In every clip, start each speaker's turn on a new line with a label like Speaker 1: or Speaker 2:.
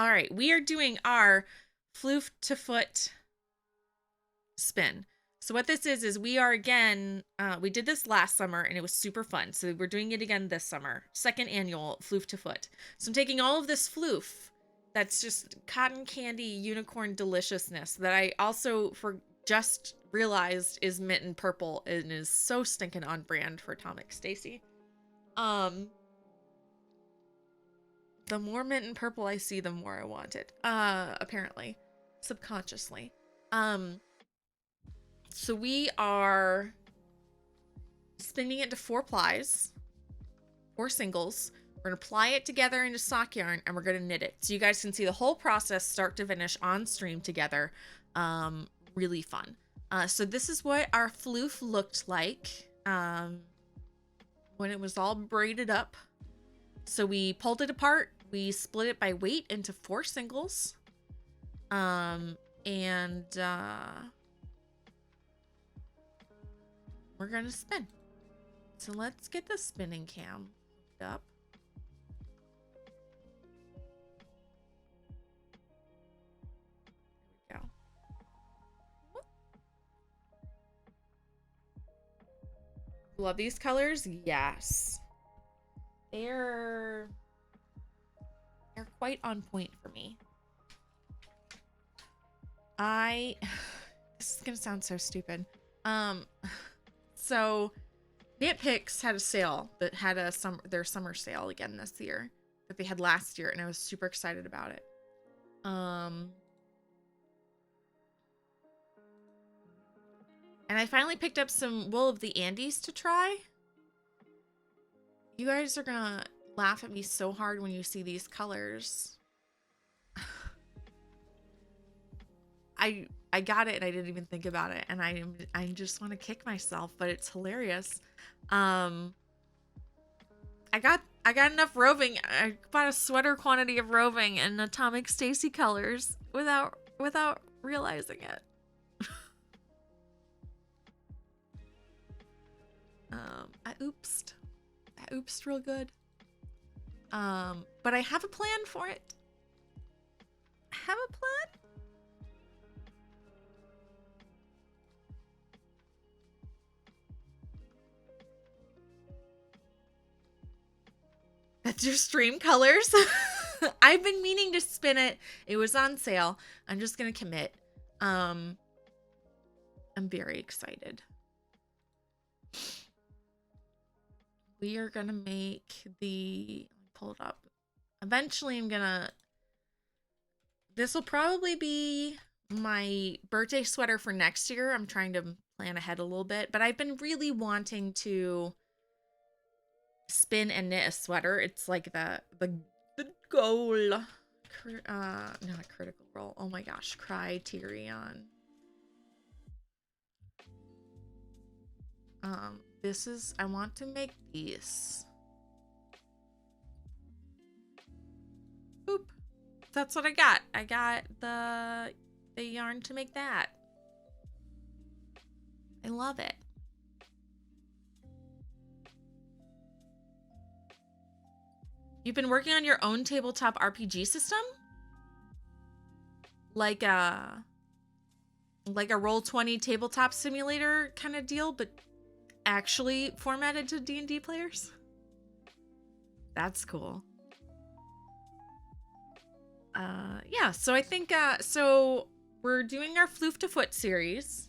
Speaker 1: All right, we are doing our floof to foot spin. So what this is we are again, we did this last summer and it was super fun. So we're doing it again this summer, second annual floof to foot. So I'm taking all of this floof that's just cotton candy unicorn deliciousness that I also for just realized is mint and purple and is so stinking on brand for Atomic Stacy. Um, the more mint and purple I see, the more I want it. Apparently, subconsciously. Um, so we are spinning it to 4 plies, 4 singles. We're gonna ply it together into sock yarn and we're gonna knit it. So you guys can see the whole process start to finish on stream together. Really fun. So this is what our floof looked like when it was all braided up. So we pulled it apart. We split it by weight into 4 singles. And we're gonna spin. So let's get the spinning cam hooked up. There we go. Love these colors? Yes. They're quite on point for me. This is gonna sound so stupid. So Knit Picks had a sale that had their summer sale again this year that they had last year, and I was super excited about it. And I finally picked up some Wool of the Andes to try. You guys are gonna laugh at me so hard when you see these colors. I got it and I didn't even think about it, and I just want to kick myself, but it's hilarious. I got enough roving. I bought a sweater quantity of roving in Atomic Stacy colors without realizing it. I oopsed real good. But I have a plan for it. I have a plan. That's your stream colors. I've been meaning to spin it. It was on sale. I'm just gonna commit. I'm very excited. We are gonna make pull it up. Eventually this will probably be my birthday sweater for next year. I'm trying to plan ahead a little bit, but I've been really wanting to spin and knit a sweater. It's like the goal. Not critical role. Oh my gosh, criterion. I want to make these. Boop. That's what I got. I got the yarn to make that. I love it. You've been working on your own tabletop RPG system? Like a Roll20 tabletop simulator kind of deal, but actually formatted to D&D players? That's cool. Yeah, so I think so we're doing our Floof to Foot series,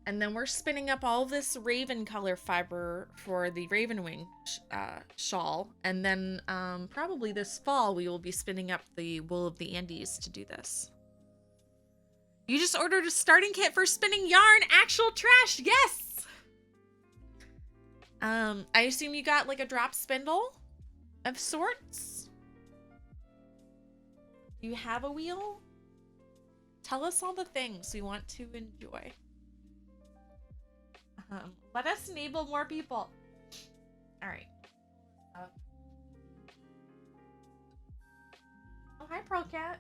Speaker 1: and then we're spinning up all this raven color fiber for the raven wing shawl, and then probably this fall we will be spinning up the Wool of the Andes to do this. You just ordered a starting kit for spinning yarn. Actual trash, yes. I assume you got like a drop spindle of sorts. You have a wheel? Tell us all the things we want to enjoy. Let us enable more people. All right. Oh, hi, Pro Cat.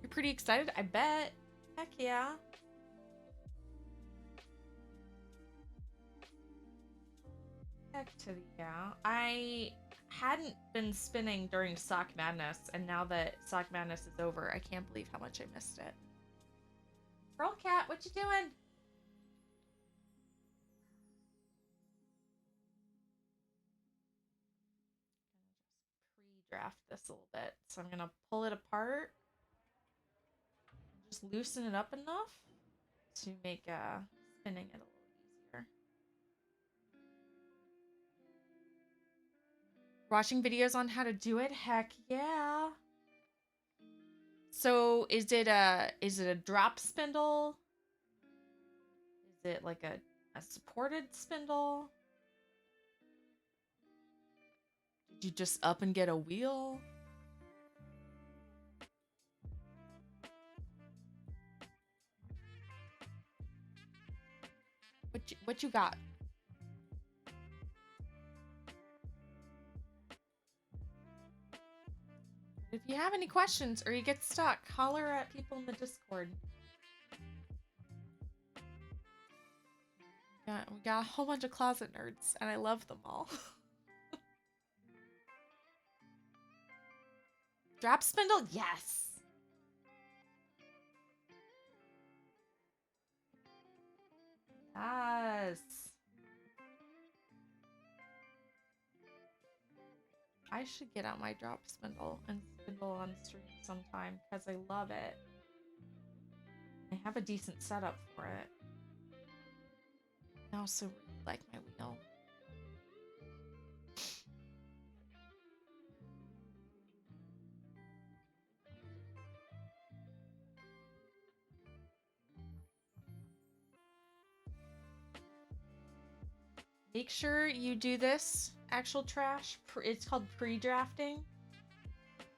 Speaker 1: You're pretty excited, I bet. Heck yeah. Heck to the yeah. I hadn't been spinning during Sock Madness, and now that Sock Madness is over, I can't believe how much I missed it. Girl cat, what you doing? Pre-draft this a little bit. So I'm gonna pull it apart and just loosen it up enough to make spinning it a little easier. Watching videos on how to do it? Heck yeah. So is it a drop spindle? Is it like a supported spindle? Did you just up and get a wheel? What you got? If you have any questions or you get stuck, holler at people in the Discord. Yeah, we got a whole bunch of closet nerds, and I love them all. Drop spindle? Yes. Yes. I should get out my drop spindle and spindle on stream sometime because I love it. I have a decent setup for it. I also really like my wheel. Make sure you do this actual trash. It's called pre-drafting,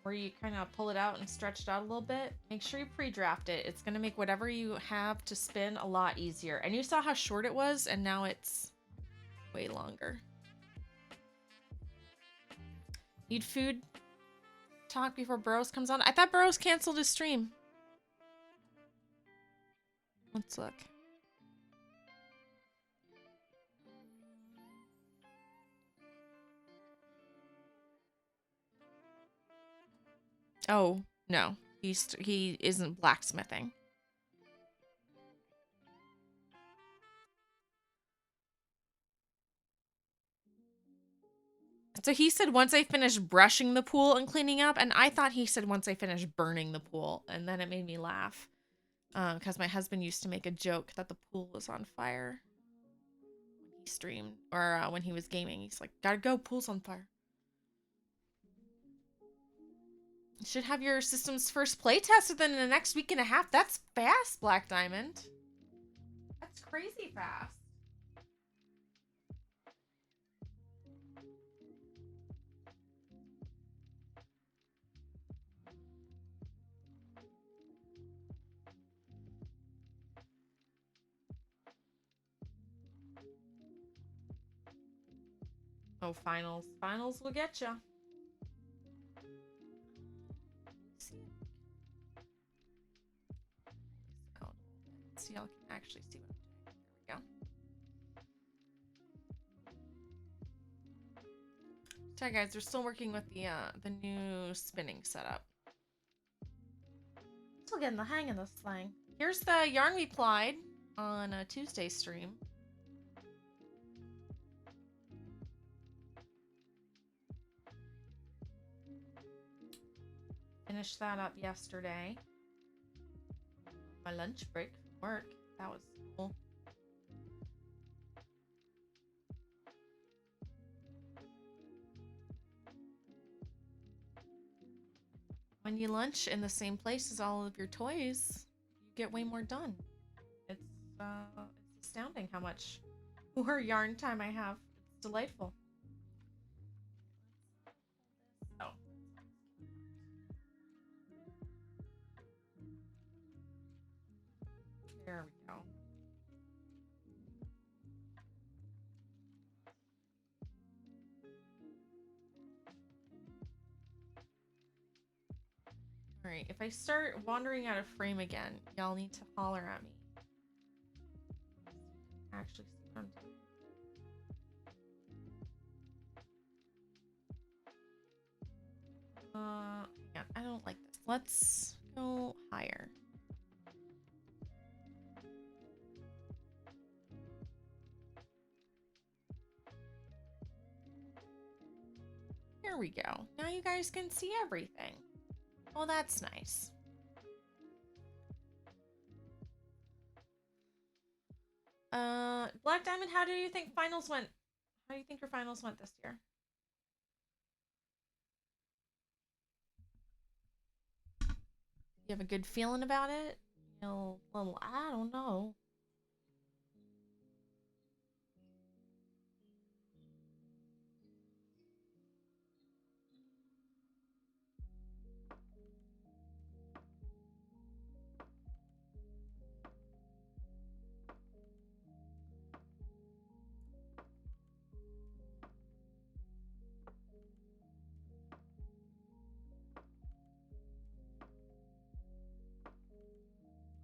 Speaker 1: where you kind of pull it out and stretch it out a little bit. Make sure you pre-draft it. It's going to make whatever you have to spin a lot easier. And you saw how short it was, and now it's way longer. Need food talk before Burrows comes on? I thought Burrows canceled his stream. Let's look. Oh, no. He isn't blacksmithing. So he said once I finish brushing the pool and cleaning up, and I thought he said once I finish burning the pool, and then it made me laugh. Because my husband used to make a joke that the pool was on fire when he streamed, or when he was gaming. He's like, gotta go, pool's on fire. You should have your system's first playtest within the next week and a half. That's fast, Black Diamond. That's crazy fast. Oh, finals. Finals will get you. So y'all can actually see what I'm doing. There we go. Sorry guys, they're still working with the new spinning setup. Still getting the hang of this thing. Here's the yarn we plied on a Tuesday stream. Finished that up yesterday. My lunch break from work. That was cool. When you lunch in the same place as all of your toys, you get way more done. It's astounding how much more yarn time I have. It's delightful. Oh. There we go. All right. Okay, if I start wandering out of frame again, y'all need to holler at me. Actually see what I'm doing. Yeah, I don't like this. Let's go higher. There we go. Now you guys can see everything. Well, that's nice. Black Diamond, how do you think finals went? How do you think your finals went this year? You have a good feeling about it? You know, well, I don't know.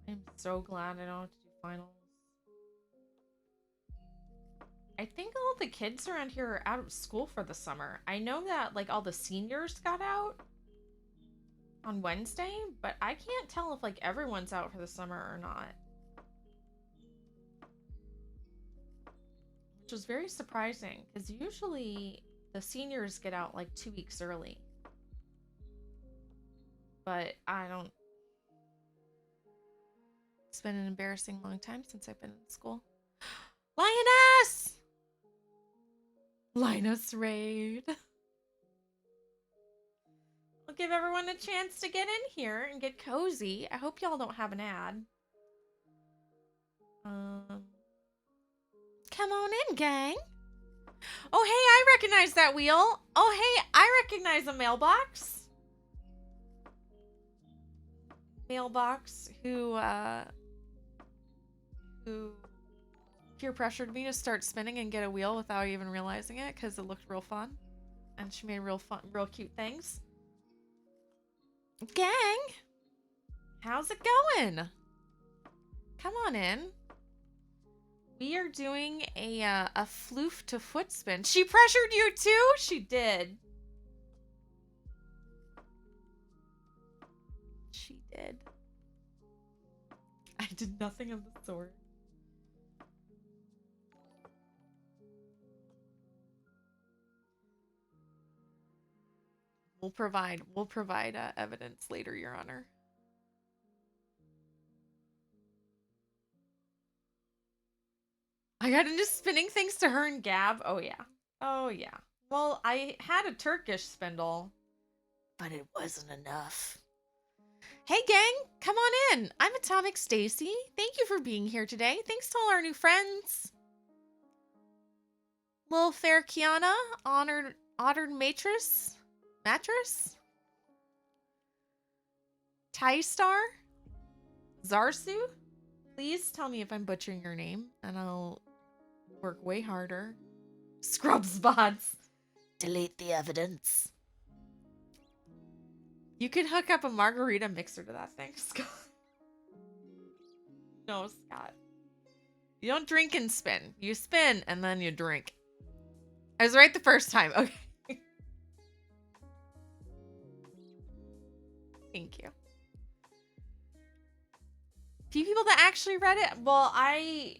Speaker 1: I'm so glad I don't have to do finals. I think all the kids around here are out of school for the summer. I know that like all the seniors got out on Wednesday, but I can't tell if like everyone's out for the summer or not. Which was very surprising because usually the seniors get out like 2 weeks early. But I don't. It's been an embarrassing long time since I've been in school. Lioness! Linus raid. I'll give everyone a chance to get in here and get cozy. I hope y'all don't have an ad. Come on in, gang. Oh, hey, I recognize that wheel. Oh, hey, I recognize a mailbox. Mailbox who peer pressured me to start spinning and get a wheel without even realizing it because it looked real fun. And she made real cute things. Gang, how's it going? Come on in. We are doing a floof to foot spin. She pressured you too? She did. She did. I did nothing of the sort. We'll provide evidence later, Your Honor. I got into spinning thanks to her and Gab. Oh yeah. Oh yeah. Well, I had a Turkish spindle, but it wasn't enough. Hey gang, come on in. I'm Atomic Stacy. Thank you for being here today. Thanks to all our new friends. Lil Fair Kiana, honored mattress. Ty-Star? Zarsu? Please tell me if I'm butchering your name, and I'll work way harder. Scrub spots. Delete the evidence. You could hook up a margarita mixer to that thing, Scott. No, Scott. You don't drink and spin. You spin, and then you drink. I was right the first time. Okay. Thank you. Few people that actually read it. Well, I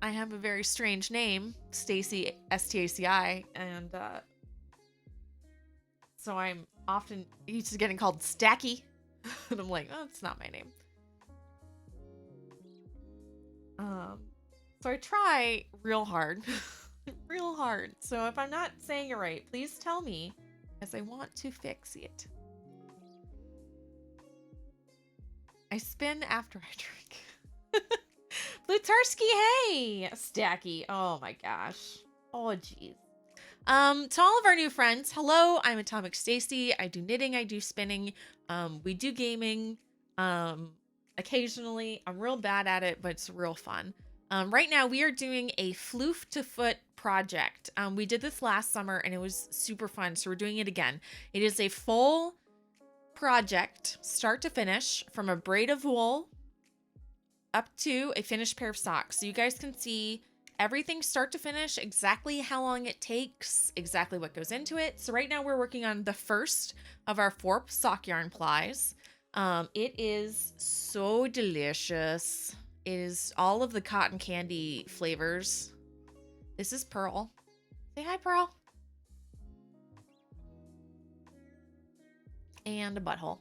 Speaker 1: have a very strange name, Stacy, Staci, and so I'm often used to getting called Stacky, and I'm like, oh, it's not my name. So I try real hard, real hard. So if I'm not saying it right, please tell me, as I want to fix it. I spin after I drink. Plutarski, hey! Stacky. Oh my gosh. Oh jeez. To all of our new friends, hello, I'm Atomic Stacy. I do knitting, I do spinning. We do gaming. Occasionally. I'm real bad at it, but it's real fun. Right now we are doing a floof to foot project. We did this last summer and it was super fun, so we're doing it again. It is a full project, start to finish, from a braid of wool up to a finished pair of socks. So you guys can see everything start to finish, exactly how long it takes, exactly what goes into it. So right now we're working on the first of our 4 sock yarn plies. It is so delicious. It is all of the cotton candy flavors. This is Pearl. Say hi, Pearl. And a butthole.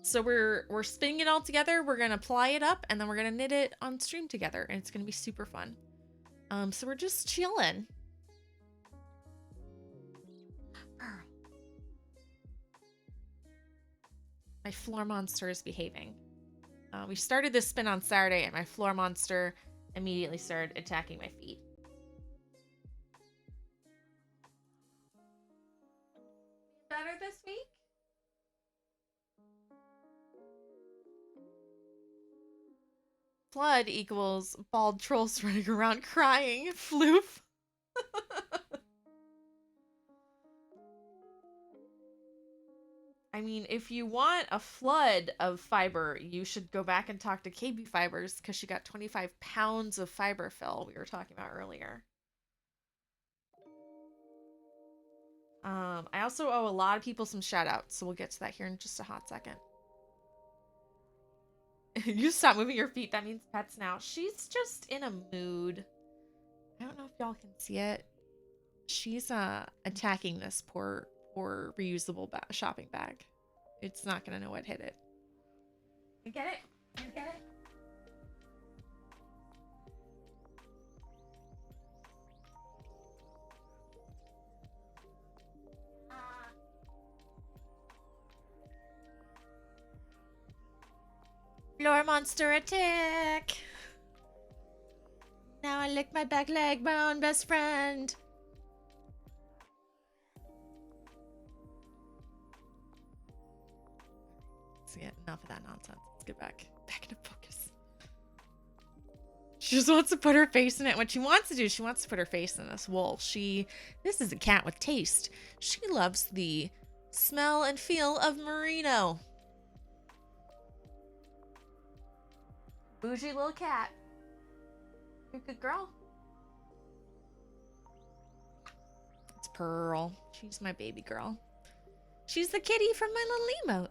Speaker 1: So we're spinning it all together. We're gonna ply it up, and then we're gonna knit it on stream together, and it's gonna be super fun. So we're just chilling. My floor monster is behaving. We started this spin on Saturday, and my floor monster immediately started attacking my feet. Better this week? Flood equals bald trolls running around crying. Floof. I mean, if you want a flood of fiber, you should go back and talk to KB Fibers, because she got 25 pounds of fiber fill we were talking about earlier. I also owe a lot of people some shout outs, so we'll get to that here in just a hot second. You stop moving your feet, that means pets now. She's just in a mood. I don't know if y'all can see it. She's attacking this poor reusable shopping bag. It's not gonna know what hit it. You get it? You get it? Floor monster attack! Now I lick my back leg, my own best friend. Let's get enough of that nonsense. Let's get back into focus. She just wants to put her face in it. What she wants to do, she wants to put her face in this wool. This is a cat with taste. She loves the smell and feel of merino. Bougie little cat. You're a good girl. It's Pearl. She's my baby girl. She's the kitty from my little emote.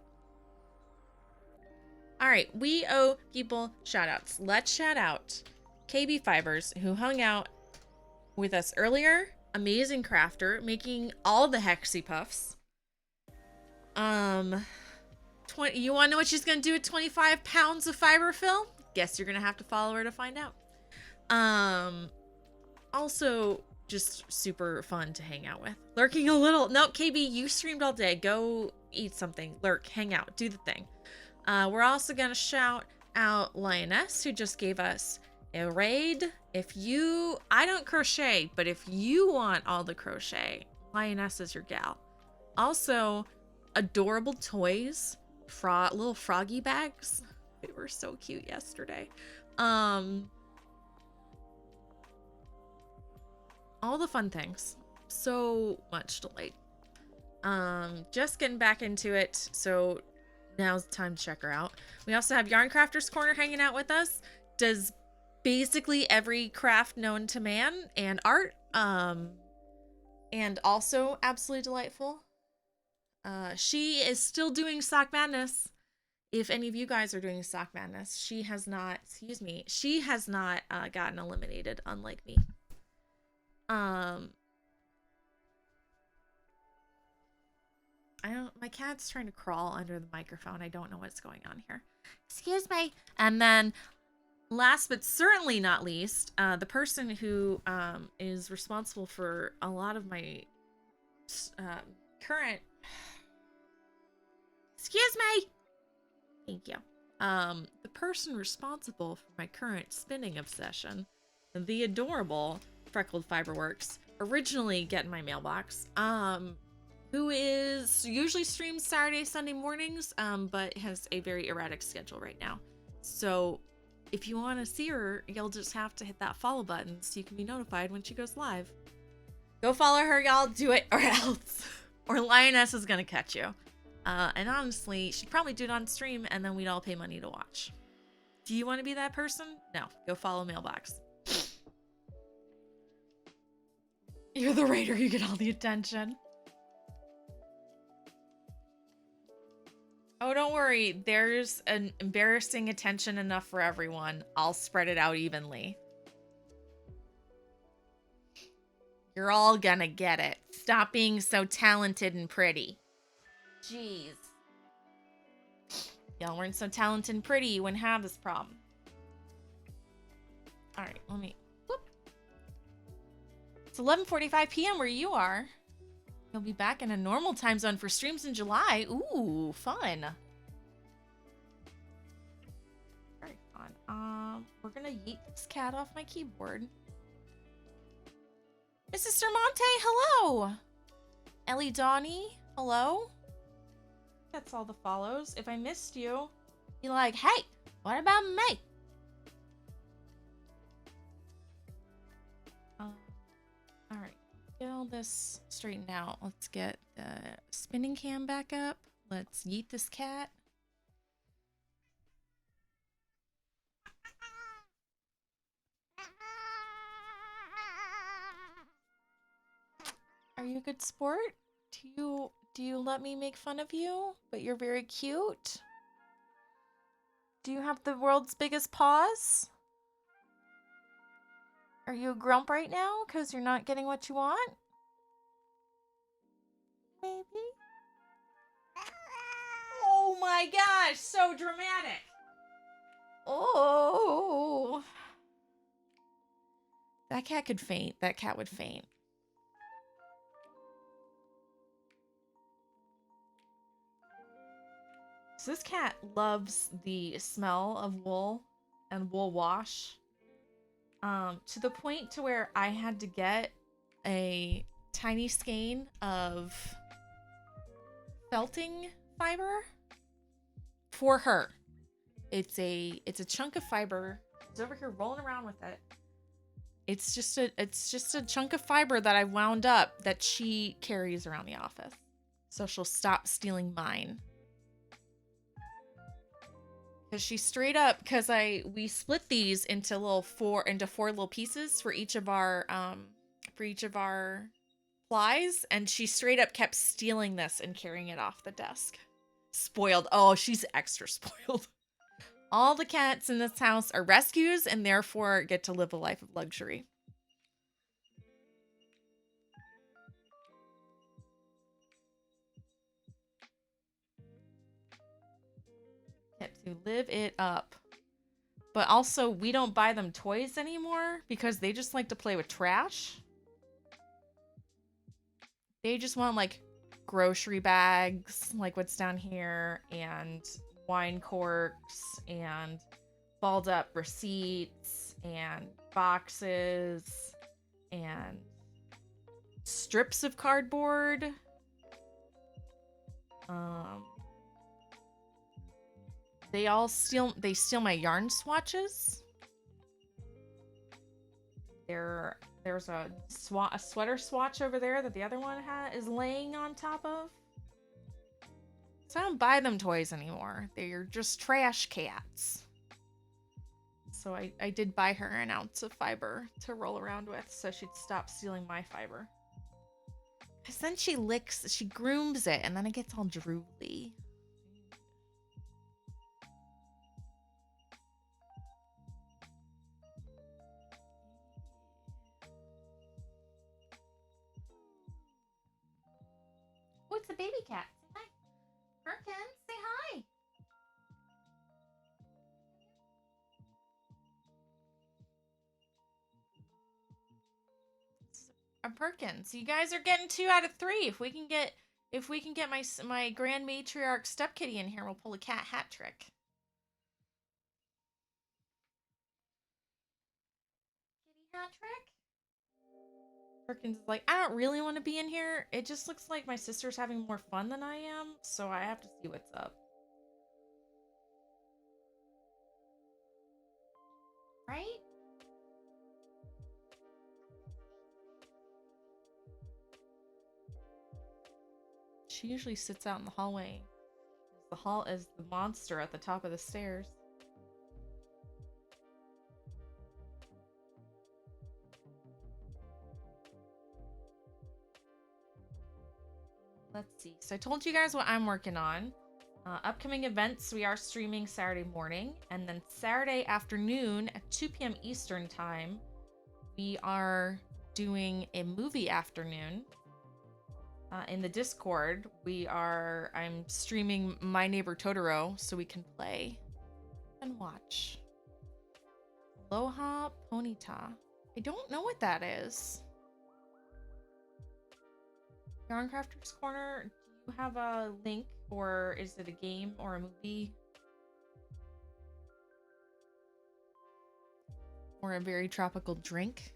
Speaker 1: All right, we owe people shout outs. Let's shout out KB Fibers, who hung out with us earlier. Amazing crafter, making all the Hexy Puffs. You want to know what she's going to do with 25 pounds of fiber fill? Guess you're going to have to follow her to find out. Also just super fun to hang out with. Lurking a little. No, KB, you streamed all day. Go eat something. Lurk, hang out, do the thing. We're also going to shout out Lioness, who just gave us a raid. I don't crochet, but if you want all the crochet, Lioness is your gal. Also, adorable toys, little froggy bags. They were so cute yesterday. All the fun things. So much delight. Just getting back into it, so now's the time to check her out. We also have Yarn Crafters Corner hanging out with us. Does basically every craft known to man and art. And also absolutely delightful. She is still doing Sock Madness. If any of you guys are doing Sock Madness, she has not gotten eliminated, unlike me. My cat's trying to crawl under the microphone. I don't know what's going on here. Excuse me. And then last but certainly not least, the person who is responsible for a lot of my current... Excuse me! Thank you. The person responsible for my current spinning obsession, the adorable Freckled Fiberworks, originally get in my mailbox, who is usually streams Saturday, Sunday mornings, but has a very erratic schedule right now. So if you want to see her, you'll just have to hit that follow button so you can be notified when she goes live. Go follow her, y'all. Do it, or else. Or Lioness is gonna catch you. And honestly, she'd probably do it on stream and then we'd all pay money to watch. Do you want to be that person? No. Go follow Mailbox. You're the raider, you get all the attention. Oh, don't worry. There's an embarrassing attention enough for everyone. I'll spread it out evenly. You're all gonna get it. Stop being so talented and pretty. Jeez. Y'all weren't so talented and pretty, you wouldn't have this problem. Alright, let me... Whoop. It's 11:45 p.m. where you are. You'll be back in a normal time zone for streams in July. Ooh, fun. Very fun. We're gonna yeet this cat off my keyboard. Mrs. Sermonte, hello. Ellie Donnie, hello. That's all the follows. If I missed you, be like, hey, what about me? All right, get all this straightened out. Let's get the spinning cam back up. Let's yeet this cat. Are you a good sport? Do you let me make fun of you? But you're very cute. Do you have the world's biggest paws? Are you a grump right now because you're not getting what you want? Maybe? Oh my gosh, so dramatic. Oh. That cat could faint. That cat would faint. So this cat loves the smell of wool and wool wash. To the point to where I had to get a tiny skein of felting fiber for her. It's a chunk of fiber. It's over here rolling around with it. It's just a chunk of fiber that I wound up that she carries around the office. So she'll stop stealing mine. Because she straight up, because we split these into four little pieces for each of our plies, and she straight up kept stealing this and carrying it off the desk. Spoiled. Oh, she's extra spoiled. All the cats in this house are rescues and therefore get to live a life of luxury. Get to live it up. But also, we don't buy them toys anymore because they just like to play with trash. They just want, like, grocery bags, like what's down here, and wine corks, and balled up receipts, and boxes, and strips of cardboard. They steal my yarn swatches. There's a sweater swatch over there that the other one is laying on top of. So I don't buy them toys anymore. They're just trash cats. So I did buy her an ounce of fiber to roll around with so she'd stop stealing my fiber. Because then she grooms it, and then it gets all drooly. Oh, it's a baby cat. Say hi. Perkins, say hi. A Perkins. You guys are getting 2 out of 3. If we can get my grand matriarch step kitty in here, we'll pull a cat hat trick. Kitty hat trick? Perkins is like, I don't really want to be in here. It just looks like my sister's having more fun than I am, so I have to see what's up. Right? She usually sits out in the hallway. The hall is the monster at the top of the stairs. Let's see. So I told you guys what I'm working on. Upcoming events, we are streaming Saturday morning, and then Saturday afternoon at 2 p.m. Eastern time, we are doing a movie afternoon. In the Discord, I'm streaming My Neighbor Totoro so we can play and watch. Aloha Ponyta. I don't know what that is. Yarn Crafters Corner, do you have a link, or is it a game or a movie? Or a very tropical drink?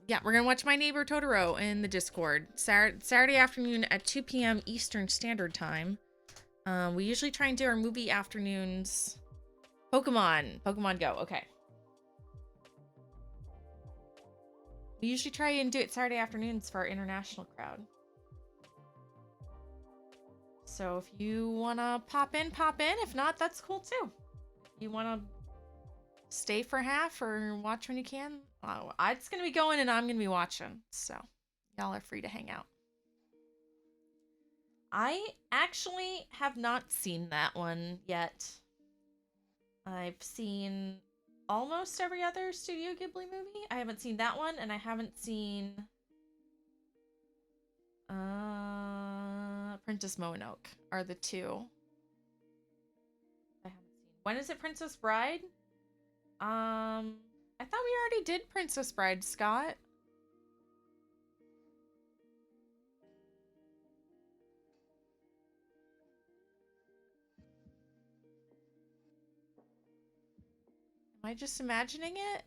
Speaker 1: Yeah, we're gonna watch My Neighbor Totoro in the Discord. Saturday afternoon at 2 p.m. Eastern Standard Time. We usually try and do our movie afternoons. Pokemon Go, okay. We usually try and do it Saturday afternoons for our international crowd. So if you wanna pop in, pop in. If not, that's cool too. If you wanna stay for half or watch when you can, it's gonna be going and I'm gonna be watching, so y'all are free to hang out. I actually have not seen that one yet. I've seen almost every other Studio Ghibli movie. I haven't seen that one, and I haven't seen Princess Mononoke are the two I haven't seen. When is it Princess Bride? I thought we already did Princess Bride, Scott. Am I just imagining it?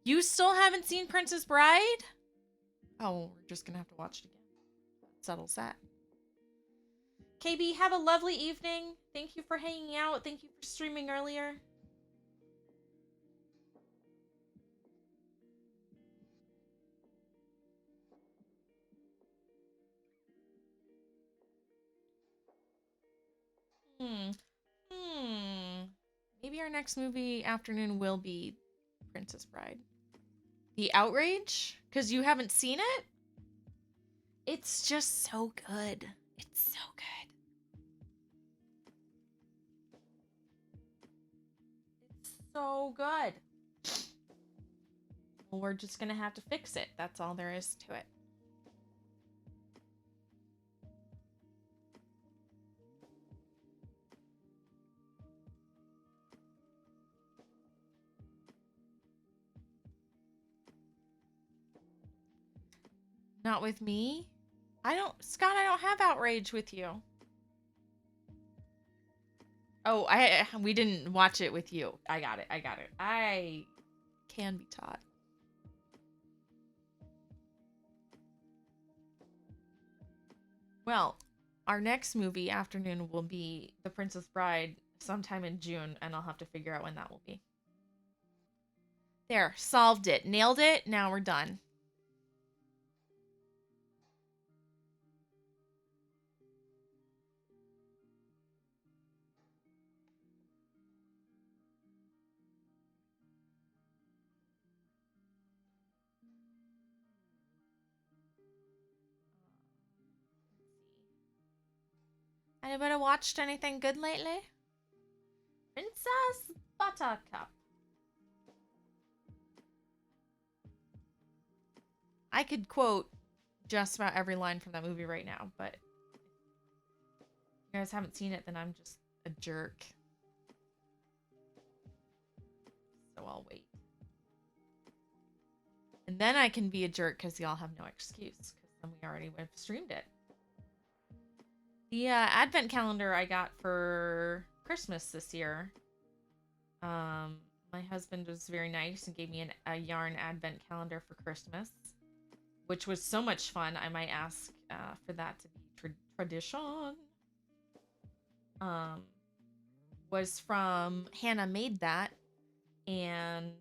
Speaker 1: You still haven't seen Princess Bride? Oh, we're just gonna have to watch it again. That settles that. KB, have a lovely evening. Thank you for hanging out. Thank you for streaming earlier. Maybe our next movie afternoon will be Princess Bride. The Outrage? Because you haven't seen it? It's just so good. It's so good. It's so good. Well, we're just gonna have to fix it. That's all there is to it. Not with me? Scott, I don't have Outrage with you. Oh, we didn't watch it with you. I got it. I can be taught. Well, our next movie afternoon will be The Princess Bride sometime in June, and I'll have to figure out when that will be. There, solved it. Nailed it. Now we're done. Anybody watched anything good lately? Princess Buttercup. I could quote just about every line from that movie right now, but if you guys haven't seen it, then I'm just a jerk. So I'll wait. And then I can be a jerk because y'all have no excuse, because then we already would have streamed it. The advent calendar I got for Christmas this year. My husband was very nice and gave me a yarn advent calendar for Christmas, which was so much fun. I might ask for that to be tradition. Was from Hannah Made That, and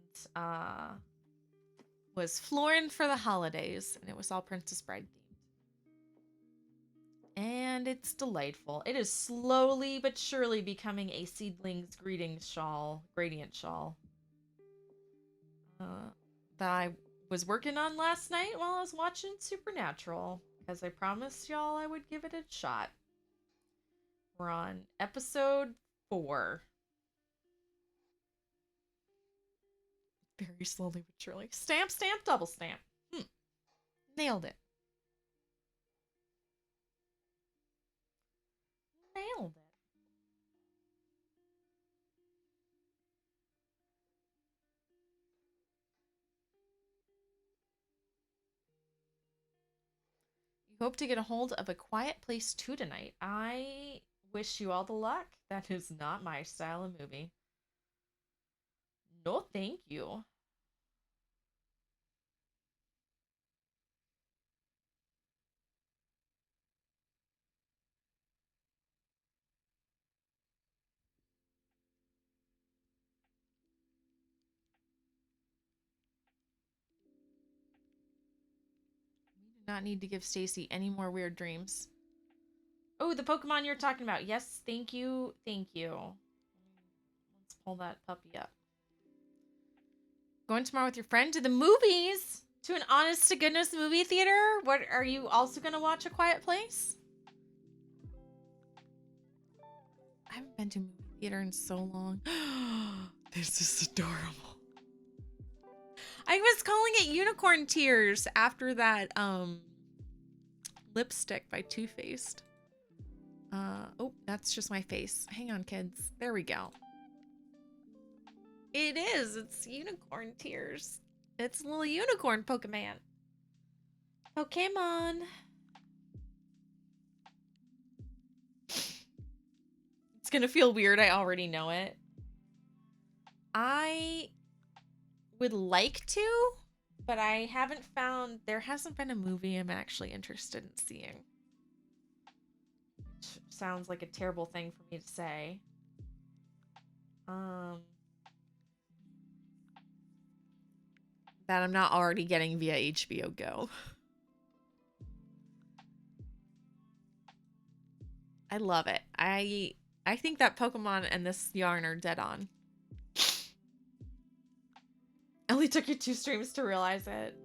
Speaker 1: was Florin for the holidays, and it was all Princess Bride themed. And it's delightful. It is slowly but surely becoming a seedling's greetings shawl, gradient shawl, uh, that I was working on last night while I was watching Supernatural, because I promised y'all I would give it a shot. We're on episode 4. Very slowly but surely. Stamp, stamp, double stamp. Nailed it. Nailed it. You hope to get a hold of A Quiet Place 2 tonight. I wish you all the luck. That is not my style of movie. No, thank you. We do not need to give Stacy any more weird dreams. Oh, the Pokemon you're talking about. Yes, thank you. Thank you. Let's pull that puppy up. Going tomorrow with your friend to the movies? To an honest to goodness movie theater? What, are you also going to watch A Quiet Place? I haven't been to a movie theater in so long. This is adorable. I was calling it Unicorn Tears after that lipstick by Too Faced. Oh, that's just my face. Hang on, kids. There we go. It is. It's Unicorn Tears. It's a little unicorn Pokemon. Pokemon. It's gonna feel weird. I already know it. I would like to, but I haven't found, there hasn't been a movie I'm actually interested in seeing. Which sounds like a terrible thing for me to say. That I'm not already getting via HBO Go. I love it. I think that Pokemon and this yarn are dead on. It only took you 2 streams to realize it.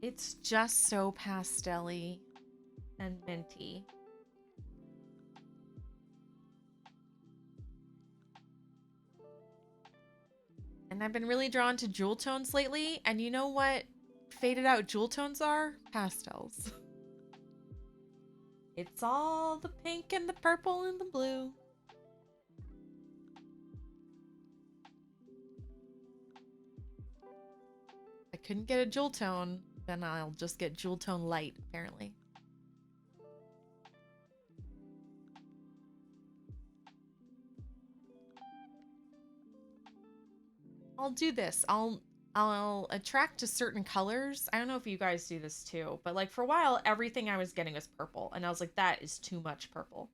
Speaker 1: It's just so pastel-y and minty. And I've been really drawn to jewel tones lately. And you know what faded out jewel tones are? Pastels. It's all the pink and the purple and the blue. I couldn't get a jewel tone, then I'll just get jewel tone light, apparently. I'll do this. I'll attract to certain colors. I don't know if you guys do this too, but like for a while, everything I was getting was purple, and I was like, that is too much purple.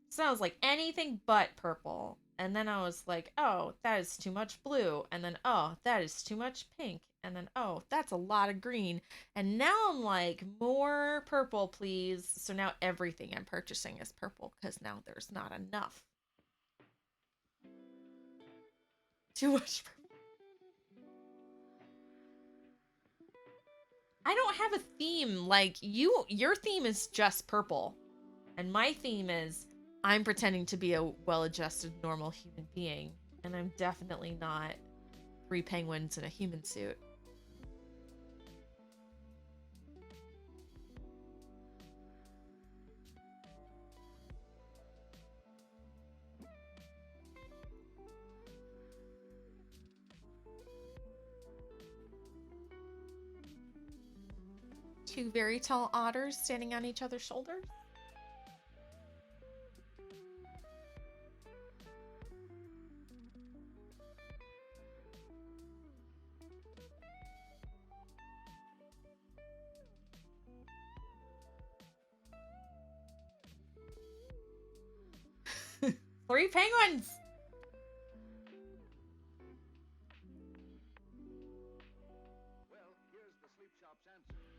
Speaker 1: So I was like, anything but purple. And then I was like, oh, that is too much blue. And then, oh, that is too much pink. And then, oh, that's a lot of green. And now I'm like, more purple, please. So now everything I'm purchasing is purple because now there's not enough. Too much purple. I don't have a theme. Like, your theme is just purple. And my theme is I'm pretending to be a well-adjusted, normal human being. And I'm definitely not 3 penguins in a human suit. Two very tall otters standing on each other's shoulders. Three penguins!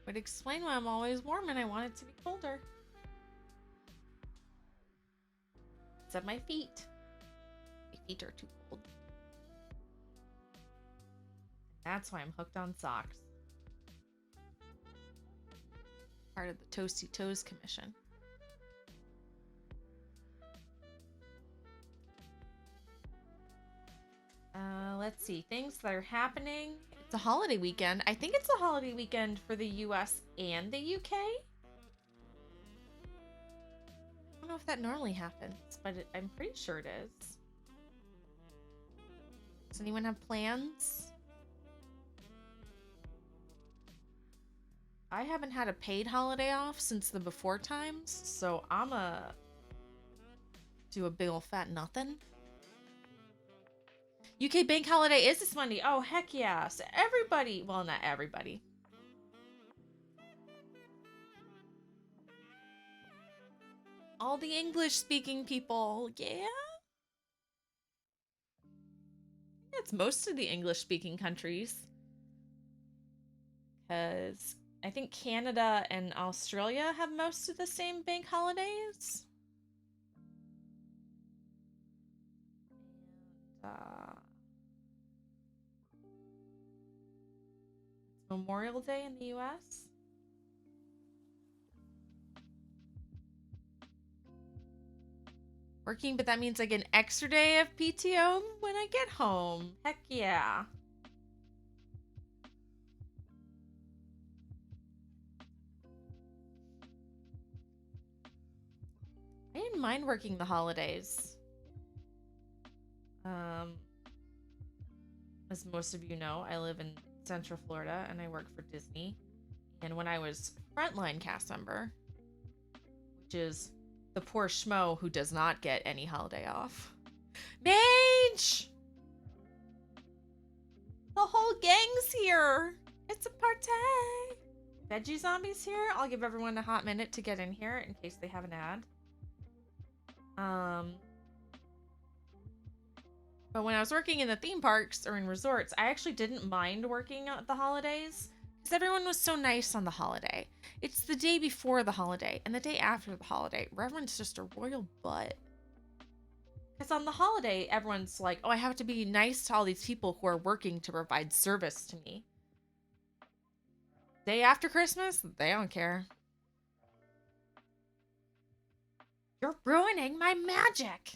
Speaker 1: Would explain why I'm always warm and I want it to be colder. Except my feet. My feet are too cold. That's why I'm hooked on socks. Part of the Toasty Toes Commission. Let's see. Things that are happening. It's a holiday weekend. I think it's a holiday weekend for the US and the UK. I don't know if that normally happens, but I'm pretty sure it is. Does anyone have plans? I haven't had a paid holiday off since the before times, so I'ma do a big ol' fat nothing. UK bank holiday is this Monday. Oh, heck yeah. So everybody, well, not everybody. All the English-speaking people, yeah? It's most of the English-speaking countries. Because I think Canada and Australia have most of the same bank holidays. And, it's Memorial Day in the US. Working, but that means I get an extra day of PTO when I get home. Heck yeah. I didn't mind working the holidays. As most of you know, I live in Central Florida and I work for Disney. And when I was frontline cast member, which is the poor schmo who does not get any holiday off. Mage! The whole gang's here! It's a party! Veggie Zombies here? I'll give everyone a hot minute to get in here in case they have an ad. But when I was working in the theme parks or in resorts, I actually didn't mind working at the holidays because everyone was so nice on the holiday. It's the day before the holiday and the day after the holiday where everyone's just a royal butt. Because on the holiday, everyone's like, oh, I have to be nice to all these people who are working to provide service to me. Day after Christmas, they don't care. You're ruining my magic.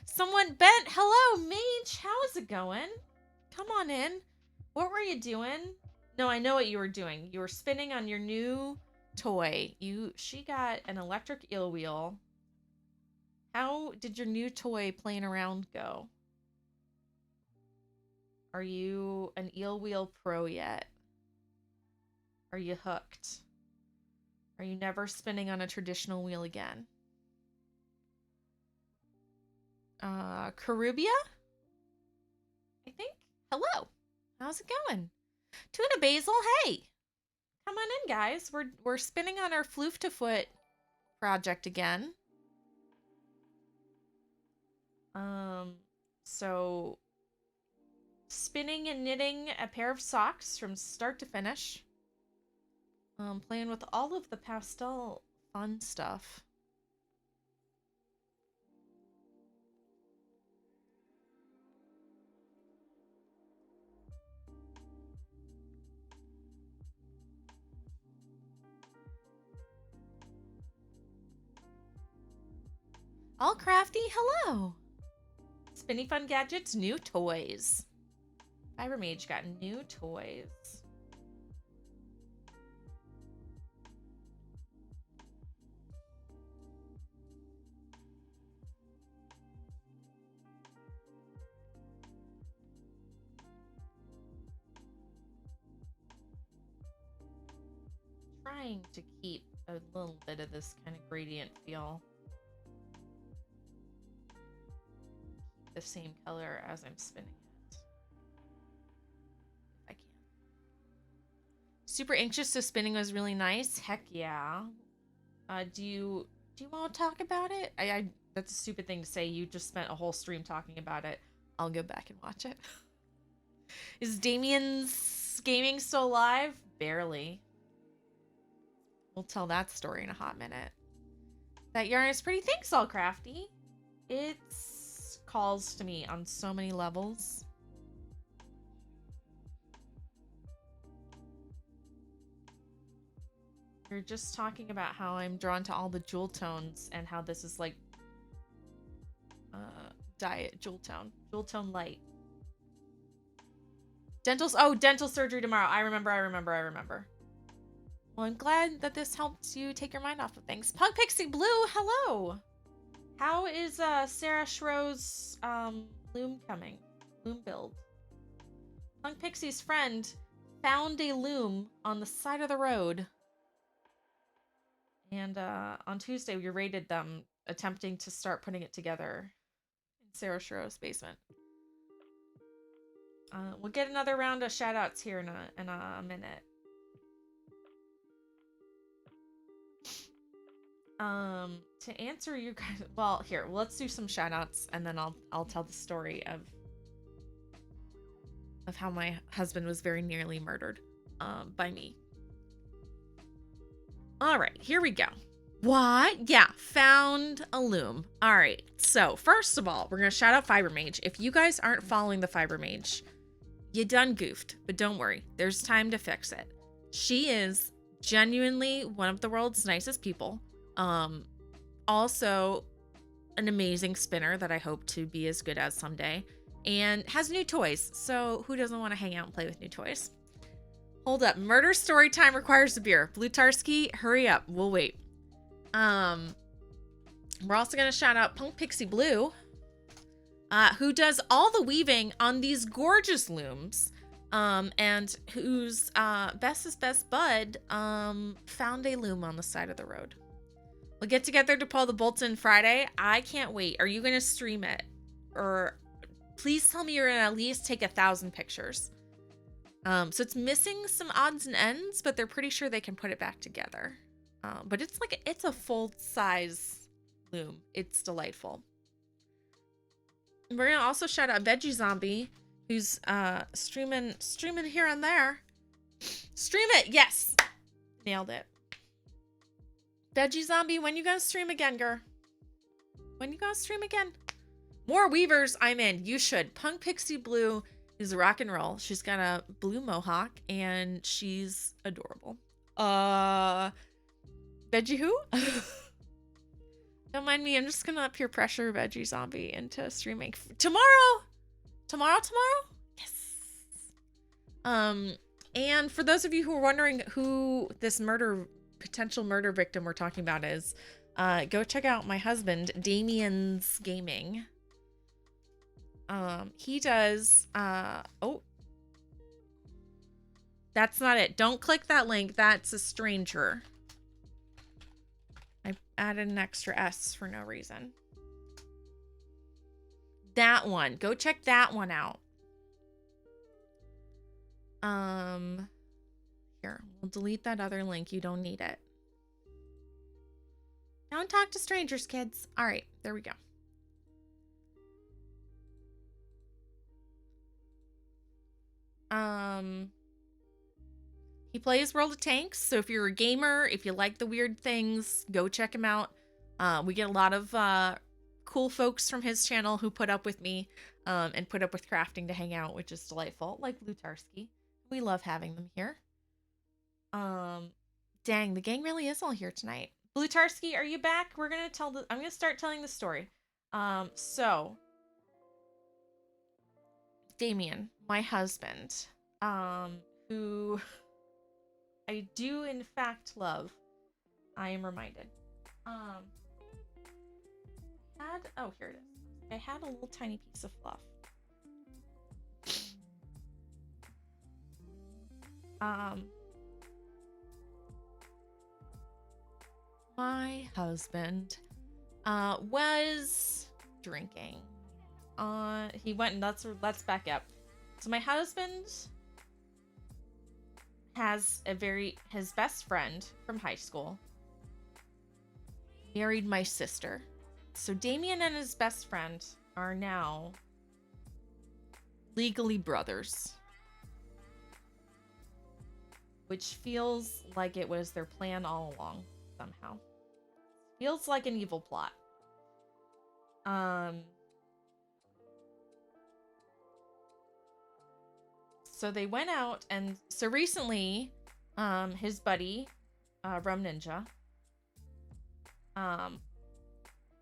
Speaker 1: Someone, Bent, hello, Mage. How's it going? Come on in. What were you doing? No, I know what you were doing. You were spinning on your new toy. She got an electric eel wheel. How did your new toy playing around go? Are you an eel wheel pro yet? Are you hooked? Are you never spinning on a traditional wheel again? Caribia? I think. Hello. How's it going? Tuna Basil, hey. Come on in, guys. We're spinning on our floof to foot project again. So spinning and knitting a pair of socks from start to finish. Playing with all of the pastel fun stuff. All crafty, hello. Spinny Fun Gadgets, new toys. Fiber Mage got new toys. Trying to keep a little bit of this kind of gradient feel. The same color as I'm spinning it. If I can. Super anxious, so spinning was really nice. Heck yeah. Do you want to talk about it? That's a stupid thing to say. You just spent a whole stream talking about it. I'll go back and watch it. Is Damien's gaming still live? Barely. We'll tell that story in a hot minute. That yarn is pretty. Thanks, All Crafty. It's calls to me on so many levels. You're just talking about how I'm drawn to all the jewel tones and how this is like diet jewel tone light. Dental surgery tomorrow. I remember. Well, I'm glad that this helps you take your mind off of things. Pug Pixie Blue, hello. How is Sarah Schro's loom coming? Loom build. Pug Pixie's friend found a loom on the side of the road. And on Tuesday, we raided them, attempting to start putting it together in Sarah Schro's basement. We'll get another round of shout-outs here in a minute. To answer you guys, well, here, let's do some shout-outs, and then I'll tell the story of how my husband was very nearly murdered by me. All right, here we go. What? Yeah, found a loom. All right, so first of all, we're going to shout out Fiber Mage. If you guys aren't following the Fiber Mage, you done goofed, but don't worry. There's time to fix it. She is genuinely one of the world's nicest people. Also an amazing spinner that I hope to be as good as someday, and has new toys. So who doesn't want to hang out and play with new toys? Hold up. Murder story time requires a beer. Blutarski, hurry up. We'll wait. We're also going to shout out Punk Pixie Blue, who does all the weaving on these gorgeous looms, and whose bestest best bud found a loom on the side of the road. We'll get together to pull the bolts in Friday. I can't wait. Are you going to stream it? Or please tell me you're going to at least take 1,000 pictures. So it's missing some odds and ends, but they're pretty sure they can put it back together. But it's a full size loom. It's delightful. We're gonna also shout out Veggie Zombie, who's streaming here and there. Stream it, yes, nailed it. Veggie Zombie, when you gonna stream again, girl? When you gonna stream again? More weavers, I'm in. You should. Punk Pixie Blue is rock and roll. She's got a blue mohawk and she's adorable. Veggie who? Don't mind me. I'm just gonna peer pressure Veggie Zombie into streaming tomorrow. Tomorrow. Yes. And for those of you who are wondering who this potential murder victim we're talking about is, go check out my husband Damien's Gaming. He does, oh, that's not it. Don't click that link. That's a stranger. I added an extra S for no reason. That one. Go check that one out. Here, we'll delete that other link. You don't need it. Don't talk to strangers, kids. All right, there we go. He plays World of Tanks, so if you're a gamer, if you like the weird things, go check him out. We get a lot of cool folks from his channel who put up with me and put up with crafting to hang out, which is delightful, like Blutarski. We love having them here. Dang, the gang really is all here tonight. Blutarski, are you back? I'm gonna start telling the story. So Damien, my husband, who I do in fact love, I am reminded. Here it is. I had a little tiny piece of fluff. My husband was drinking. He went and let's back up. So my husband has his best friend from high school married my sister. So Damien and his best friend are now legally brothers. which feels like it was their plan all along somehow. Feels like an evil plot. So they went out, and so recently, his buddy, Rum Ninja,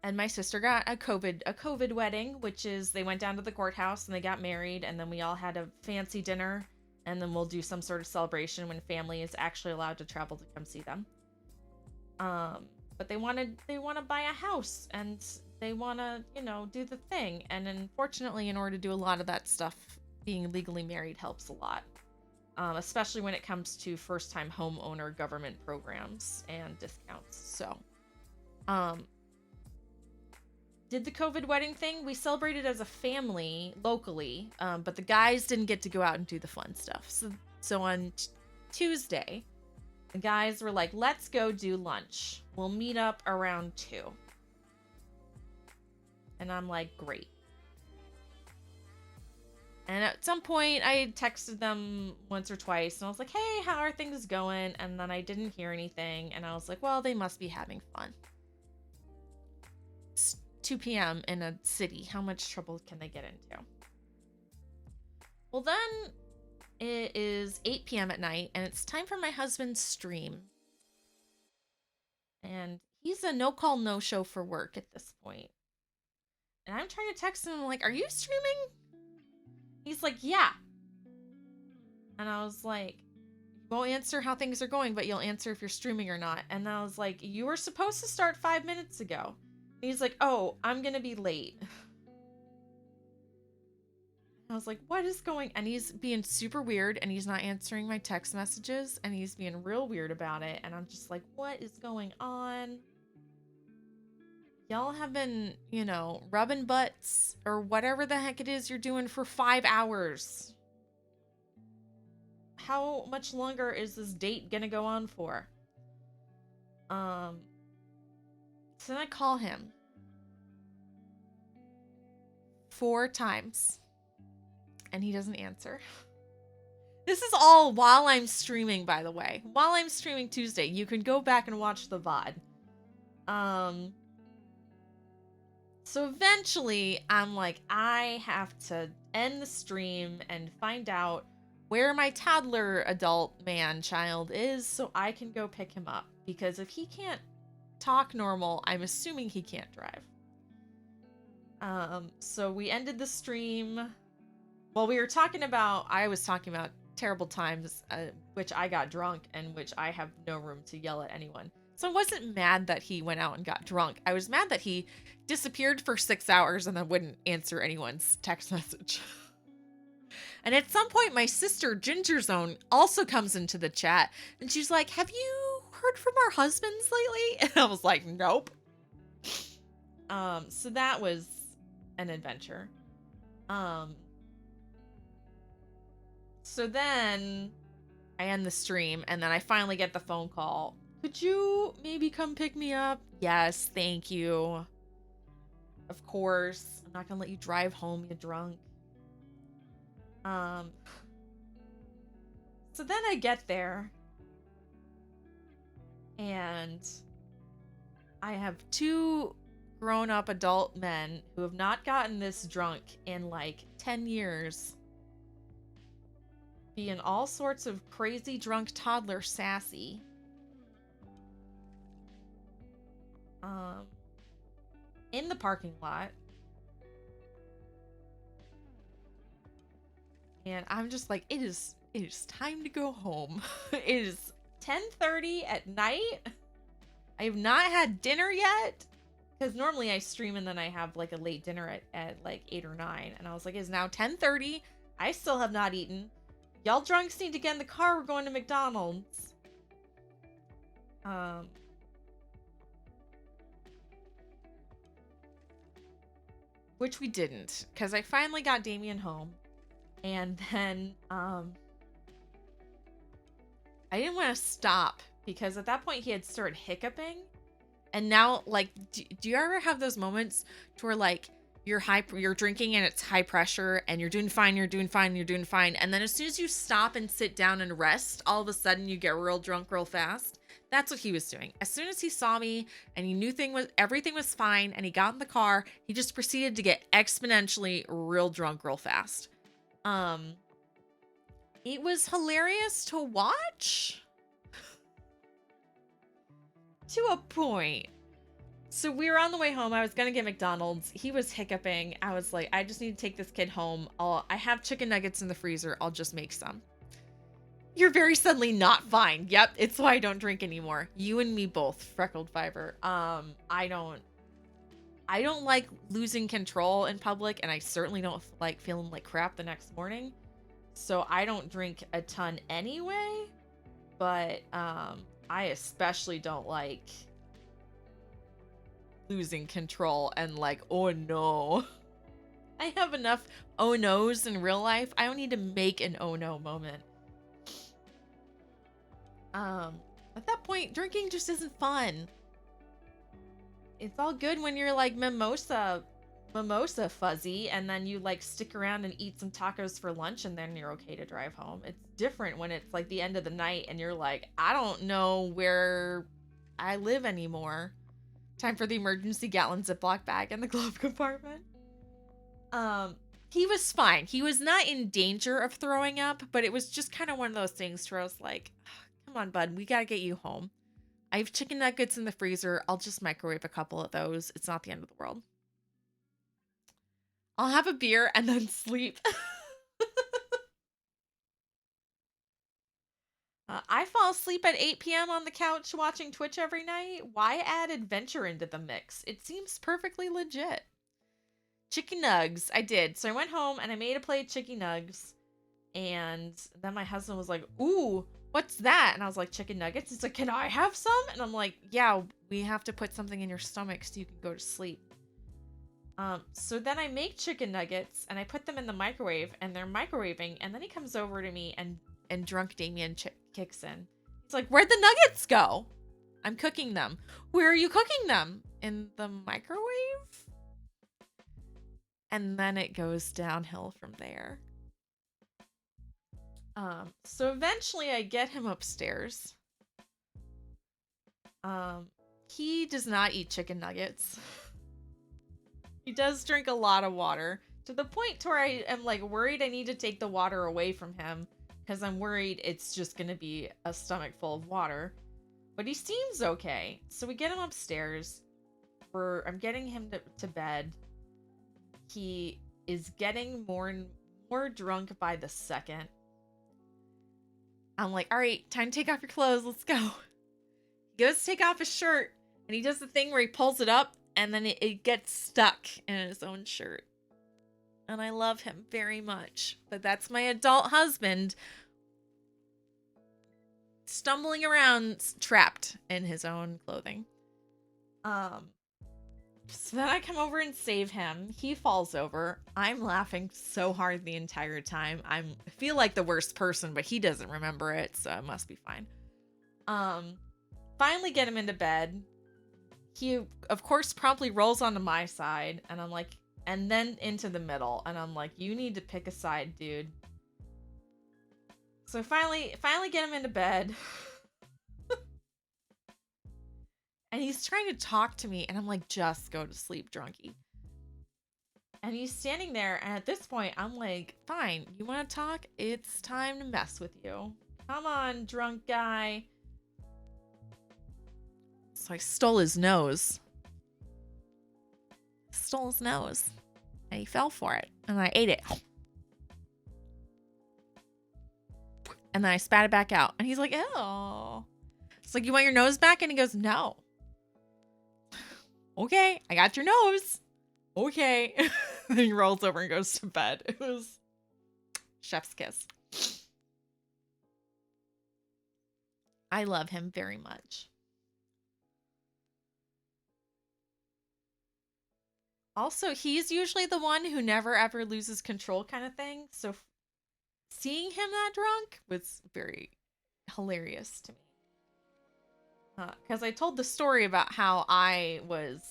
Speaker 1: and my sister got a COVID wedding, which is they went down to the courthouse and they got married, and then we all had a fancy dinner, and then we'll do some sort of celebration when family is actually allowed to travel to come see them. But they want to buy a house, and they want to, do the thing. And unfortunately, in order to do a lot of that stuff, being legally married helps a lot. Especially when it comes to first-time homeowner government programs and discounts. So, did the COVID wedding thing. We celebrated as a family locally, but the guys didn't get to go out and do the fun stuff. So on Tuesday, the guys were like, let's go do lunch. We'll meet up around 2. And I'm like, great. And at some point, I texted them once or twice, and I was like, hey, how are things going? And then I didn't hear anything, and I was like, well, they must be having fun. It's 2 p.m. in a city. How much trouble can they get into? Well, then it is 8 p.m. at night, and it's time for my husband's stream. And he's a no-call, no-show for work at this point. And I'm trying to text him, like, are you streaming? He's like, yeah. And I was like, you won't answer how things are going, but you'll answer if you're streaming or not. And I was like, you were supposed to start 5 minutes ago. And he's like, oh, I'm going to be late. I was like, what is going? And he's being super weird, and he's not answering my text messages, and he's being real weird about it. And I'm just like, what is going on? Y'all have been, rubbing butts or whatever the heck it is you're doing for 5 hours. How much longer is this date gonna go on for? So then I call him 4 times, and he doesn't answer. This is all while I'm streaming, by the way. While I'm streaming Tuesday, you can go back and watch the VOD. So eventually, I'm like, I have to end the stream and find out where my toddler adult man child is so I can go pick him up. Because if he can't talk normal, I'm assuming he can't drive. So we ended the stream. Well, I was talking about terrible times, which I got drunk and which I have no room to yell at anyone. So I wasn't mad that he went out and got drunk. I was mad that he disappeared for 6 hours and then wouldn't answer anyone's text message. And at some point, my sister, Ginger Zone, also comes into the chat. And she's like, have you heard from our husbands lately? And I was like, nope. So that was an adventure. So then I end the stream, and then I finally get the phone call. Could you maybe come pick me up? Yes, thank you. Of course. I'm not gonna let you drive home, you drunk. So then I get there, and I have 2 grown-up adult men who have not gotten this drunk in like 10 years. Being all sorts of crazy drunk toddler sassy. In the parking lot. And I'm just like, it is time to go home. It is 10:30 at night. I have not had dinner yet. Because normally I stream and then I have like a late dinner at like 8 or 9. And I was like, it's now 10:30. I still have not eaten. Y'all drunks need to get in the car. We're going to McDonald's. Which we didn't, because I finally got Damien home. And then, I didn't want to stop, because at that point he had started hiccuping. And now, like, do you ever have those moments to where, like, you're drinking and it's high pressure and you're doing fine, you're doing fine, you're doing fine. And then as soon as you stop and sit down and rest, all of a sudden you get real drunk real fast. That's what he was doing. As soon as he saw me and he knew everything was fine and he got in the car, he just proceeded to get exponentially real drunk real fast. Um it was hilarious to watch to a point. So we were on the way home. I was going to get McDonald's. He was hiccuping. I was like, I just need to take this kid home. I have chicken nuggets in the freezer. I'll just make some. You're very suddenly not fine. Yep. It's why I don't drink anymore. You and me both, freckled fiber. I don't like losing control in public, and I certainly don't like feeling like crap the next morning. So I don't drink a ton anyway, but I especially don't like losing control and like, oh no. I have enough oh no's in real life. I don't need to make an oh no moment. At that point, drinking just isn't fun. It's all good when you're like mimosa fuzzy and then you like stick around and eat some tacos for lunch and then you're okay to drive home. It's different when it's like the end of the night and you're like, I don't know where I live anymore. Time for the emergency Gatlin Ziploc bag in the glove compartment. He was fine. He was not in danger of throwing up, but it was just kind of one of those things where I was like, come on, bud, we gotta get you home. I have chicken nuggets in the freezer. I'll just microwave a couple of those. It's not the end of the world. I'll have a beer and then sleep. I fall asleep at 8 p.m. on the couch watching Twitch every night. Why add adventure into the mix? It seems perfectly legit. Chicken nugs. I did. So I went home and I made a plate of chicken nugs. And then my husband was like, ooh, what's that? And I was like, chicken nuggets. He's like, can I have some? And I'm like, yeah, we have to put something in your stomach so you can go to sleep. So then I make chicken nuggets and I put them in the microwave and they're microwaving. And then he comes over to me and drunk Damien kicks in. It's like, where'd the nuggets go? I'm cooking them. Where are you cooking them? In the microwave? And then it goes downhill from there. So eventually I get him upstairs. He does not eat chicken nuggets. He does drink a lot of water to the point where I am like worried I need to take the water away from him because I'm worried it's just going to be a stomach full of water. But he seems okay. So we get him upstairs. I'm getting him to bed. He is getting more and more drunk by the second. I'm like, all right, time to take off your clothes. Let's go. He goes to take off his shirt and he does the thing where he pulls it up and then it gets stuck in his own shirt. And I love him very much. But that's my adult husband stumbling around trapped in his own clothing. So then I come over and save him. He falls over. I'm laughing so hard the entire time. I feel like the worst person, but he doesn't remember it, so it must be fine. Finally get him into bed. He, of course, promptly rolls onto my side, and I'm like, and then into the middle, and I'm like, you need to pick a side, dude. So finally get him into bed. And he's trying to talk to me, and I'm like, just go to sleep, drunkie. And he's standing there, and at this point, I'm like, fine, you want to talk? It's time to mess with you. Come on, drunk guy. So I stole his nose. And he fell for it, and I ate it. And then I spat it back out, and he's like, oh. It's like, you want your nose back? And he goes, no. Okay, I got your nose. Okay. Then he rolls over and goes to bed. It was chef's kiss. I love him very much. Also, he's usually the one who never ever loses control kind of thing. So seeing him that drunk was very hilarious to me. Because I told the story about how I was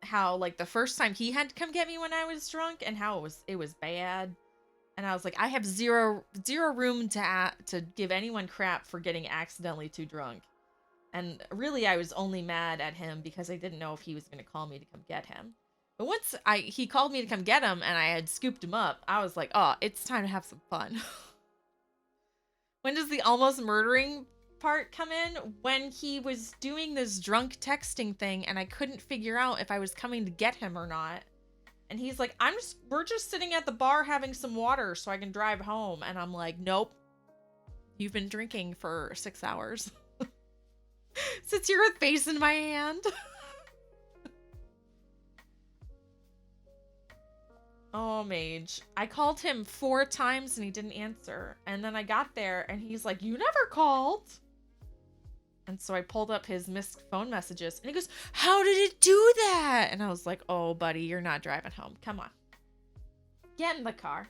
Speaker 1: how like the first time he had to come get me when I was drunk and how it was bad. And I was like, I have zero room to give anyone crap for getting accidentally too drunk. And really, I was only mad at him because I didn't know if he was going to call me to come get him. But once he called me to come get him and I had scooped him up, I was like, oh, it's time to have some fun. When does the almost murdering part come in? When he was doing this drunk texting thing and I couldn't figure out if I was coming to get him or not. And he's like, we're just sitting at the bar having some water so I can drive home. And I'm like, nope. You've been drinking for 6 hours. Sits here with face in my hand. Oh, Mage. I called him 4 times and he didn't answer. And then I got there and he's like, you never called. And so I pulled up his missed phone messages and he goes, how did it do that? And I was like, oh, buddy, you're not driving home. Come on. Get in the car.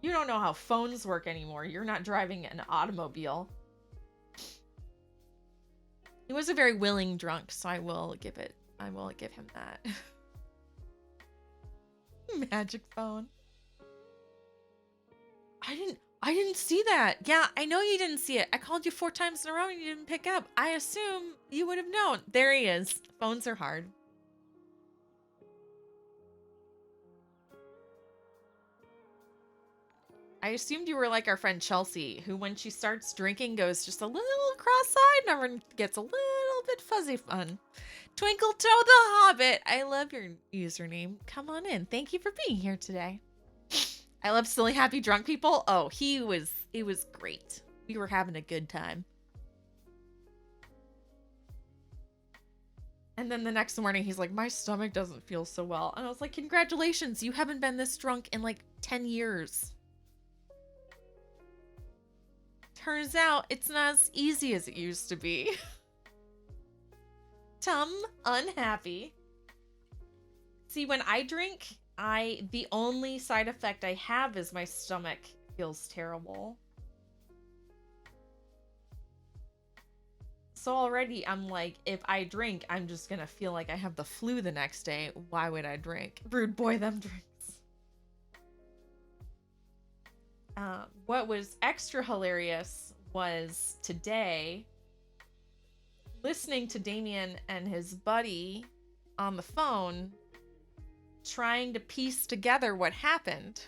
Speaker 1: You don't know how phones work anymore. You're not driving an automobile. He was a very willing drunk, so I will give him that. Magic phone. I didn't see that. Yeah, I know you didn't see it. I called you 4 times in a row and you didn't pick up. I assume you would have known. There he is. Phones are hard. I assumed you were like our friend Chelsea, who when she starts drinking goes just a little cross-eyed and everyone gets a little bit fuzzy fun. Twinkle Toe the Hobbit. I love your username. Come on in. Thank you for being here today. I love silly, happy, drunk people. Oh, it was great. We were having a good time. And then the next morning, he's like, my stomach doesn't feel so well. And I was like, congratulations. You haven't been this drunk in like 10 years. Turns out it's not as easy as it used to be. Unhappy. See, when I drink, the only side effect I have is my stomach feels terrible. So already I'm like, if I drink, I'm just gonna feel like I have the flu the next day. Why would I drink? Rude boy, them drinks. What was extra hilarious was today listening to Damien and his buddy on the phone trying to piece together what happened.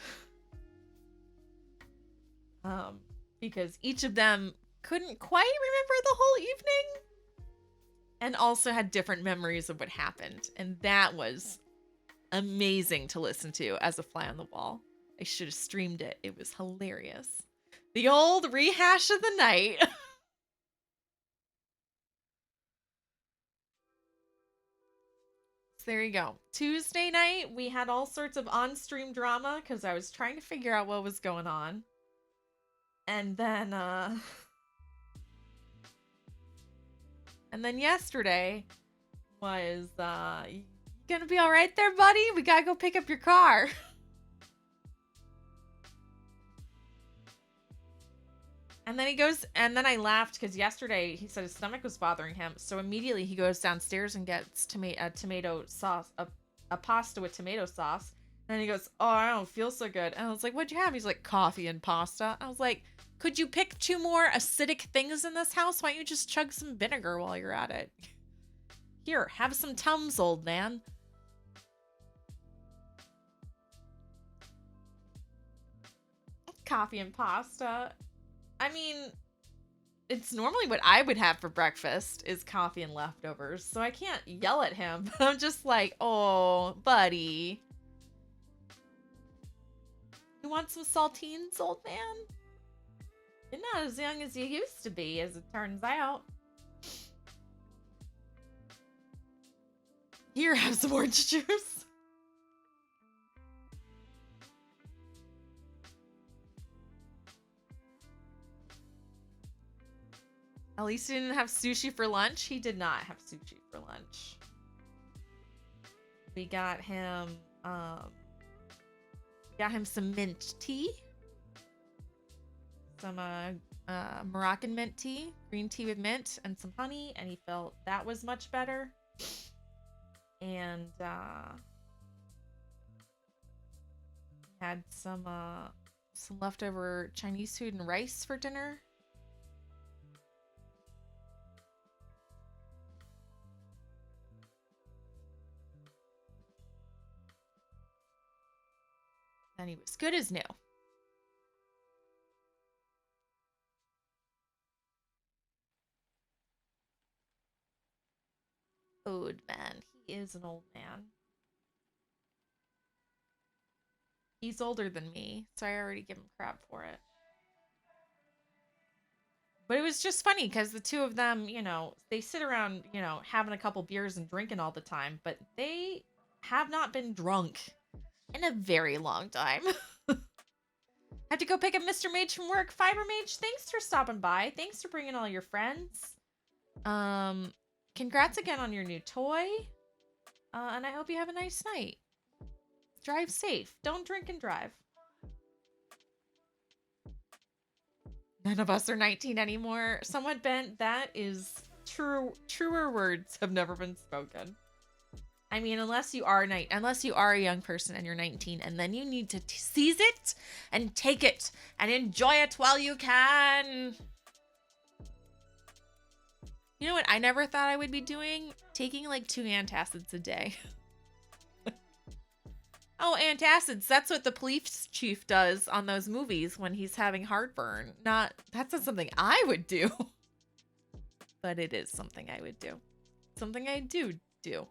Speaker 1: Because each of them couldn't quite remember the whole evening and also had different memories of what happened. And that was amazing to listen to as a fly on the wall. I should have streamed it. It was hilarious. The old rehash of the night. So there you go. Tuesday night, we had all sorts of on-stream drama because I was trying to figure out what was going on. And then, yesterday was, you gonna be all right there, buddy? We gotta go pick up your car. And then he goes, and then I laughed because yesterday he said his stomach was bothering him. So immediately he goes downstairs and gets tomato sauce, a pasta with tomato sauce. And he goes, oh, I don't feel so good. And I was like, what'd you have? He's like, coffee and pasta. I was like, could you pick 2 more acidic things in this house? Why don't you just chug some vinegar while you're at it? Here, have some Tums, old man. Coffee and pasta. I mean, it's normally what I would have for breakfast is coffee and leftovers. So I can't yell at him. But I'm just like, oh, buddy. You want some saltines, old man? You're not as young as you used to be, as it turns out. Here, have some orange juice. At least he didn't have sushi for lunch. He did not have sushi for lunch. We got him some mint tea. Some Moroccan mint tea, green tea with mint and some honey, and he felt that was much better. And had some leftover Chinese food and rice for dinner. And he was good as new. Old man. He is an old man. He's older than me, so I already give him crap for it. But it was just funny because the two of them, they sit around, having a couple beers and drinking all the time, but they have not been drunk in a very long time. Have to go pick up Mr. Mage from work. Fiber Mage, thanks for stopping by. Thanks for bringing all your friends. Congrats again on your new toy. And I hope you have a nice night. Drive safe. Don't drink and drive. None of us are 19 anymore. Somewhat bent. That is true. Truer words have never been spoken. I mean, unless you are a young person and you're 19, and then you need to seize it and take it and enjoy it while you can. You know what I never thought I would be doing? Taking like 2 antacids a day. Oh, antacids. That's what the police chief does on those movies when he's having heartburn. That's not something I would do. But it is something I would do. Something I do. Do.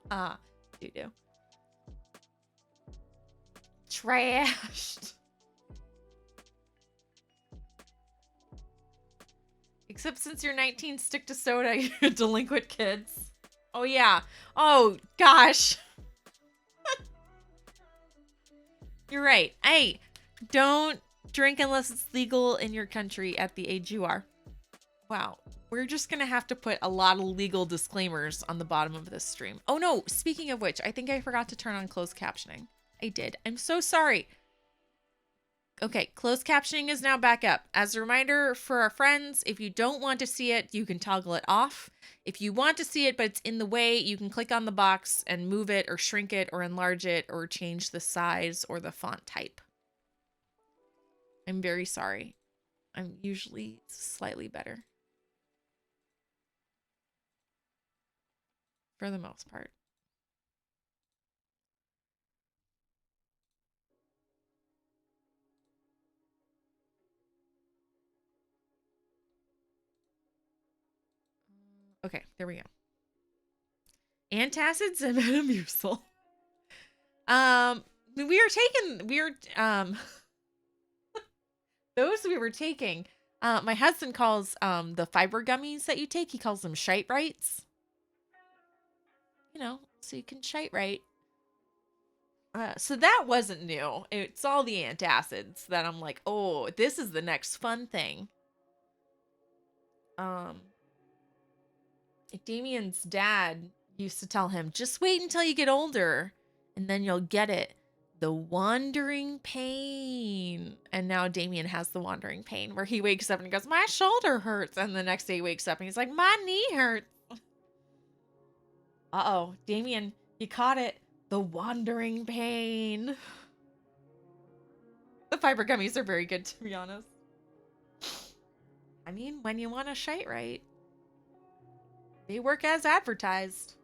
Speaker 1: Trashed. Except since you're 19, stick to soda, you delinquent kids. Oh, yeah. Oh, gosh. You're right. Hey, don't drink unless it's legal in your country at the age you are. Wow. We're just going to have to put a lot of legal disclaimers on the bottom of this stream. Oh, no. Speaking of which, I think I forgot to turn on closed captioning. I did. I'm so sorry. Okay, closed captioning is now back up. As a reminder for our friends, if you don't want to see it, you can toggle it off. If you want to see it, but it's in the way, you can click on the box and move it or shrink it or enlarge it or change the size or the font type. I'm very sorry. I'm usually slightly better. For the most part. Okay, there we go. Antacids and Metamucil. Those we were taking. My husband calls the fiber gummies that you take, he calls them shite rights. So you can shite right. So that wasn't new. It's all the antacids that I'm like, oh, this is the next fun thing. Damien's dad used to tell him, just wait until you get older and then you'll get it. The wandering pain. And now Damien has the wandering pain where he wakes up and he goes, my shoulder hurts. And the next day he wakes up and he's like, my knee hurts. Uh-oh, Damien, you caught it. The wandering pain. The fiber gummies are very good, to be honest. I mean, when you want to shite right, they work as advertised.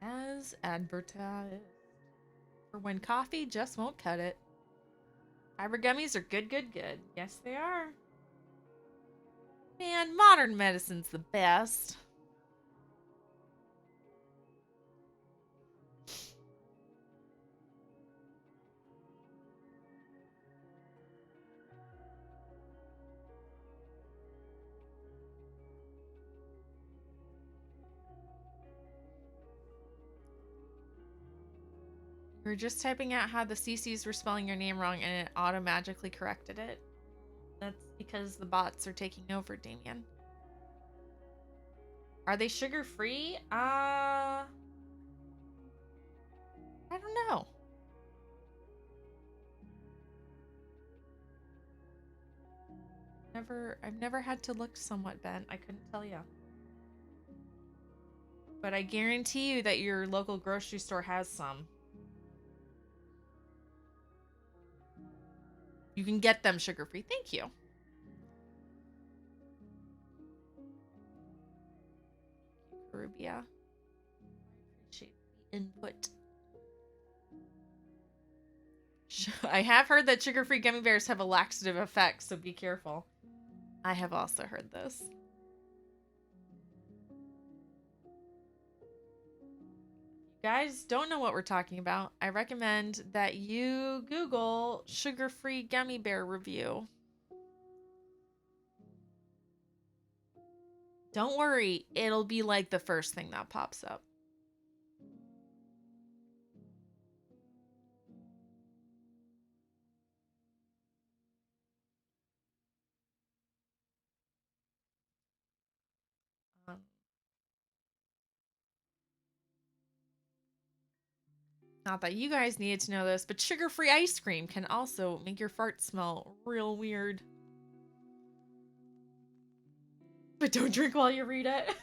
Speaker 1: As advertised. For when coffee just won't cut it. Fiber gummies are good. Yes, they are. Man, modern medicine's the best. We were just typing out how the CCs were spelling your name wrong and it automatically corrected it. That's because the bots are taking over, Damien. Are they sugar free? I don't know. I've never had to look somewhat bent. I couldn't tell you. But I guarantee you that your local grocery store has some. You can get them sugar free. Thank you. Caribia. Appreciate the input. I have heard that sugar free gummy bears have a laxative effect, so be careful. I have also heard this. Guys don't know what we're talking about, I recommend that you Google sugar-free gummy bear review. Don't worry, it'll be like the first thing that pops up. Not that you guys needed to know this, but sugar-free ice cream can also make your fart smell real weird. But don't drink while you read it. I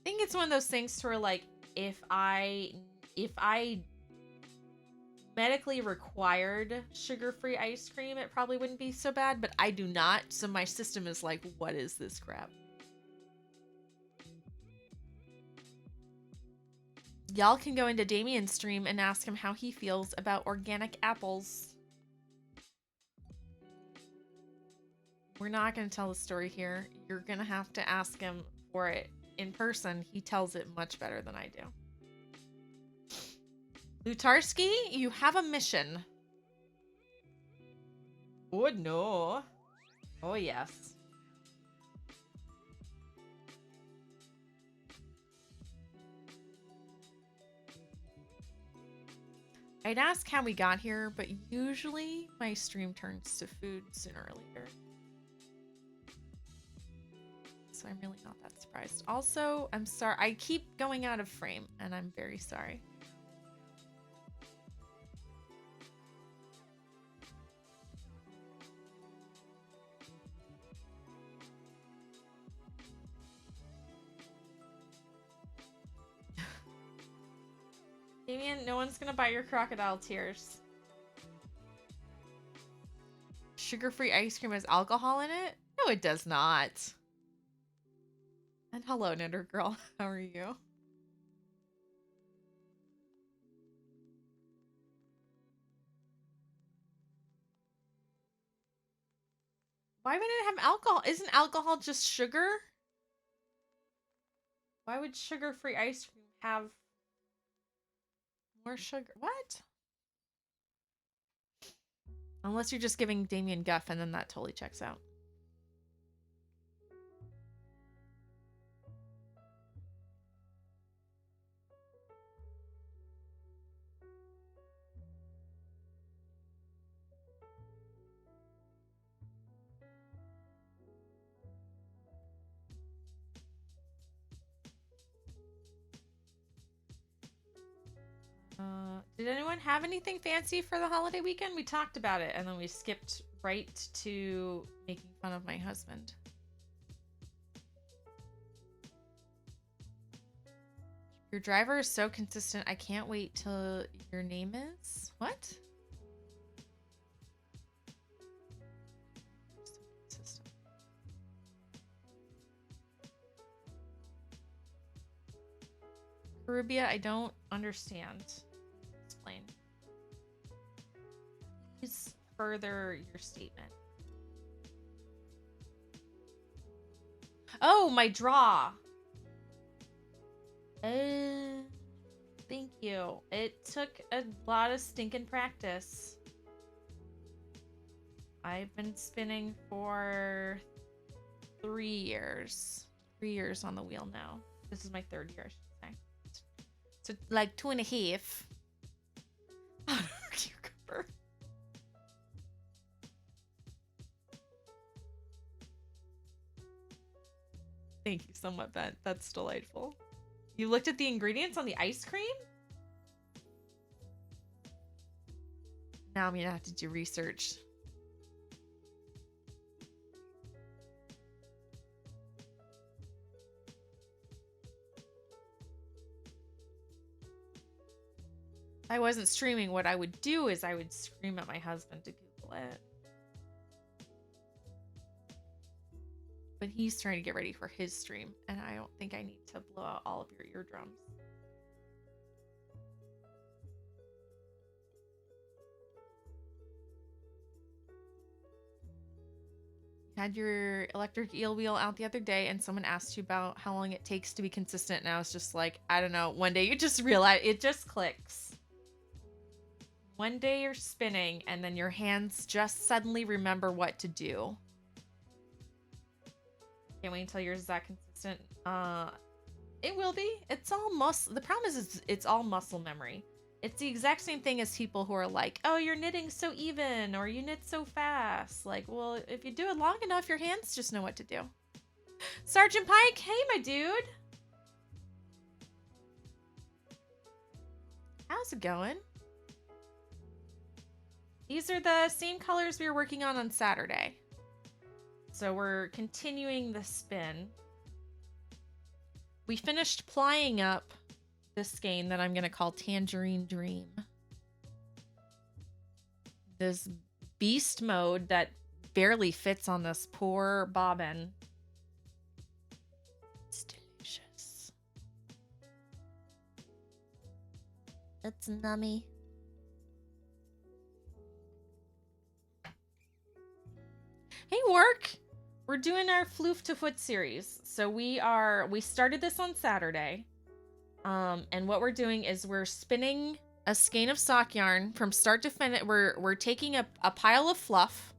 Speaker 1: think it's one of those things to where, like, if I medically required sugar-free ice cream, it probably wouldn't be so bad, but I do not, so my system is like, what is this crap? Y'all can go into Damien's stream and ask him how he feels about organic apples. We're not going to tell the story here. You're going to have to ask him for it in person. He tells it much better than I do. Lutarski, you have a mission. Oh, no. Oh, yes. I'd ask how we got here, but usually my stream turns to food sooner or later. So I'm really not that surprised. Also, I'm sorry. I keep going out of frame, and I'm very sorry. Damien, no one's gonna bite your crocodile tears. Sugar-free ice cream has alcohol in it? No, it does not. And hello, Knitter Girl. How are you? Why would it have alcohol? Isn't alcohol just sugar? Why would sugar-free ice cream have more sugar? What? Unless you're just giving Damien guff, and then that totally checks out. Did anyone have anything fancy for the holiday weekend? We talked about it, and then we skipped right to making fun of my husband. Your driver is so consistent. I can't wait till your name is... What? Caribia, I don't understand. Explain. Please further your statement. Oh, my draw. Thank you. It took a lot of stinking practice. I've been spinning for 3 years. 3 years on the wheel now. This is my third year, I should say. So like 2.5. Cucumber. Thank you so much, Ben. That's delightful. You looked at the ingredients on the ice cream? Now I'm gonna have to do research. If I wasn't streaming, what I would do is I would scream at my husband to Google it. But he's trying to get ready for his stream, and I don't think I need to blow out all of your eardrums. You had your electric eel wheel out the other day, and someone asked you about how long it takes to be consistent, and I was just like, I don't know. One day you just realize it just clicks. One day you're spinning, and then your hands just suddenly remember what to do. Can't wait until yours is that consistent. It will be. It's all muscle. The problem is it's all muscle memory. It's the exact same thing as people who are like, oh, you're knitting so even, or you knit so fast. Like, well, if you do it long enough, your hands just know what to do. Sergeant Pike, hey, my dude. How's it going? These are the same colors we were working on Saturday. So we're continuing the spin. We finished plying up this skein that I'm going to call Tangerine Dream. This beast mode that barely fits on this poor bobbin. It's delicious. It's nummy. Hey, Work! We're doing our Floof to Foot series. So we started this on Saturday. And what we're doing is we're spinning a skein of sock yarn from start to finish. We're taking a pile of fluff,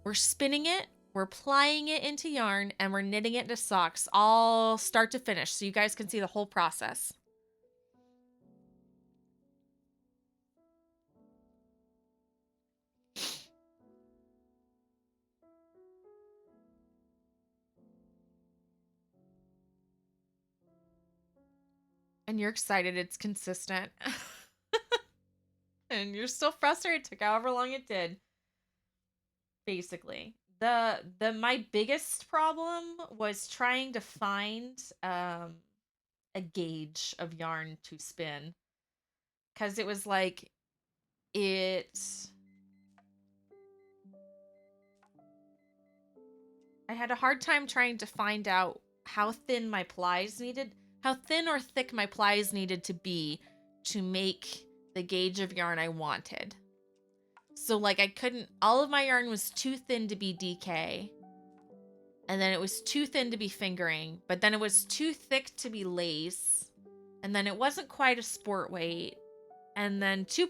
Speaker 1: we're spinning it, we're plying it into yarn, and we're knitting it into socks, all start to finish, so you guys can see the whole process. And you're excited it's consistent. And you're still frustrated. It took however long it did. Basically. My biggest problem was trying to find a gauge of yarn to spin. Cause it was like I had a hard time trying to find out how thin my plies needed, how thin or thick my plies needed to be to make the gauge of yarn I wanted. So like I couldn't, all of my yarn was too thin to be DK. And then it was too thin to be fingering, but then it was too thick to be lace. And then it wasn't quite a sport weight. And then 3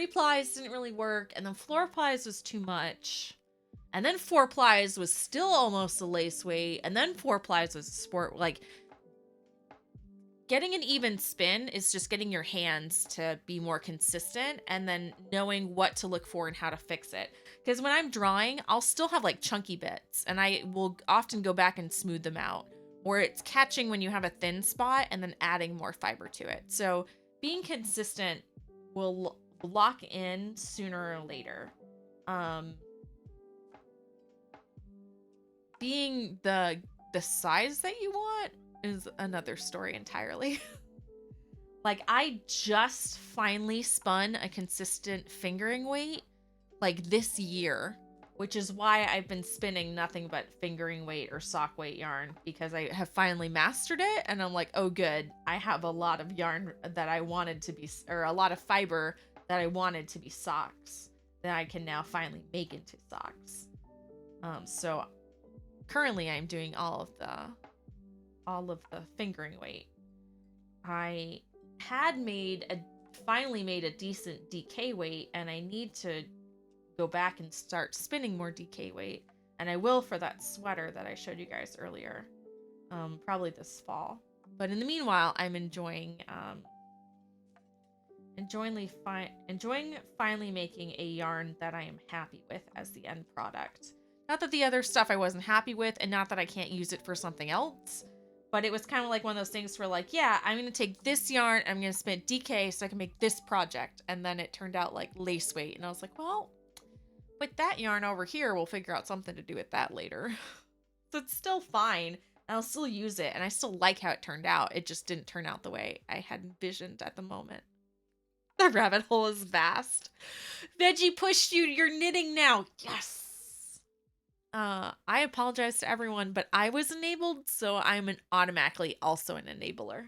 Speaker 1: plies didn't really work. And then 4 plies was too much. And then 4 plies was still almost a lace weight. And then 4 plies was a sport. Like, getting an even spin is just getting your hands to be more consistent and then knowing what to look for and how to fix it. Because when I'm drawing, I'll still have like chunky bits and I will often go back and smooth them out. Or it's catching when you have a thin spot and then adding more fiber to it. So being consistent will lock in sooner or later. Being the size that you want is another story entirely. Like, I just finally spun a consistent fingering weight like this year, which is why I've been spinning nothing but fingering weight or sock weight yarn, because I have finally mastered it and I'm like, oh good, I have a lot of yarn that I wanted to be, or a lot of fiber that I wanted to be socks that I can now finally make into socks. So currently I'm doing all of the fingering weight. I had finally made a decent DK weight, and I need to go back and start spinning more DK weight, and I will for that sweater that I showed you guys earlier, probably this fall. But in the meanwhile, I'm enjoying enjoying finally making a yarn that I am happy with as the end product. Not that the other stuff I wasn't happy with, and not that I can't use it for something else, but it was kind of like one of those things where like, yeah, I'm going to take this yarn, I'm going to spin DK so I can make this project. And then it turned out like lace weight. And I was like, well, with that yarn over here, we'll figure out something to do with that later. So it's still fine. I'll still use it, and I still like how it turned out. It just didn't turn out the way I had envisioned at the moment. The rabbit hole is vast. Veggie pushed you. You're knitting now. Yes. I apologize to everyone, but I was enabled, so I'm automatically also an enabler.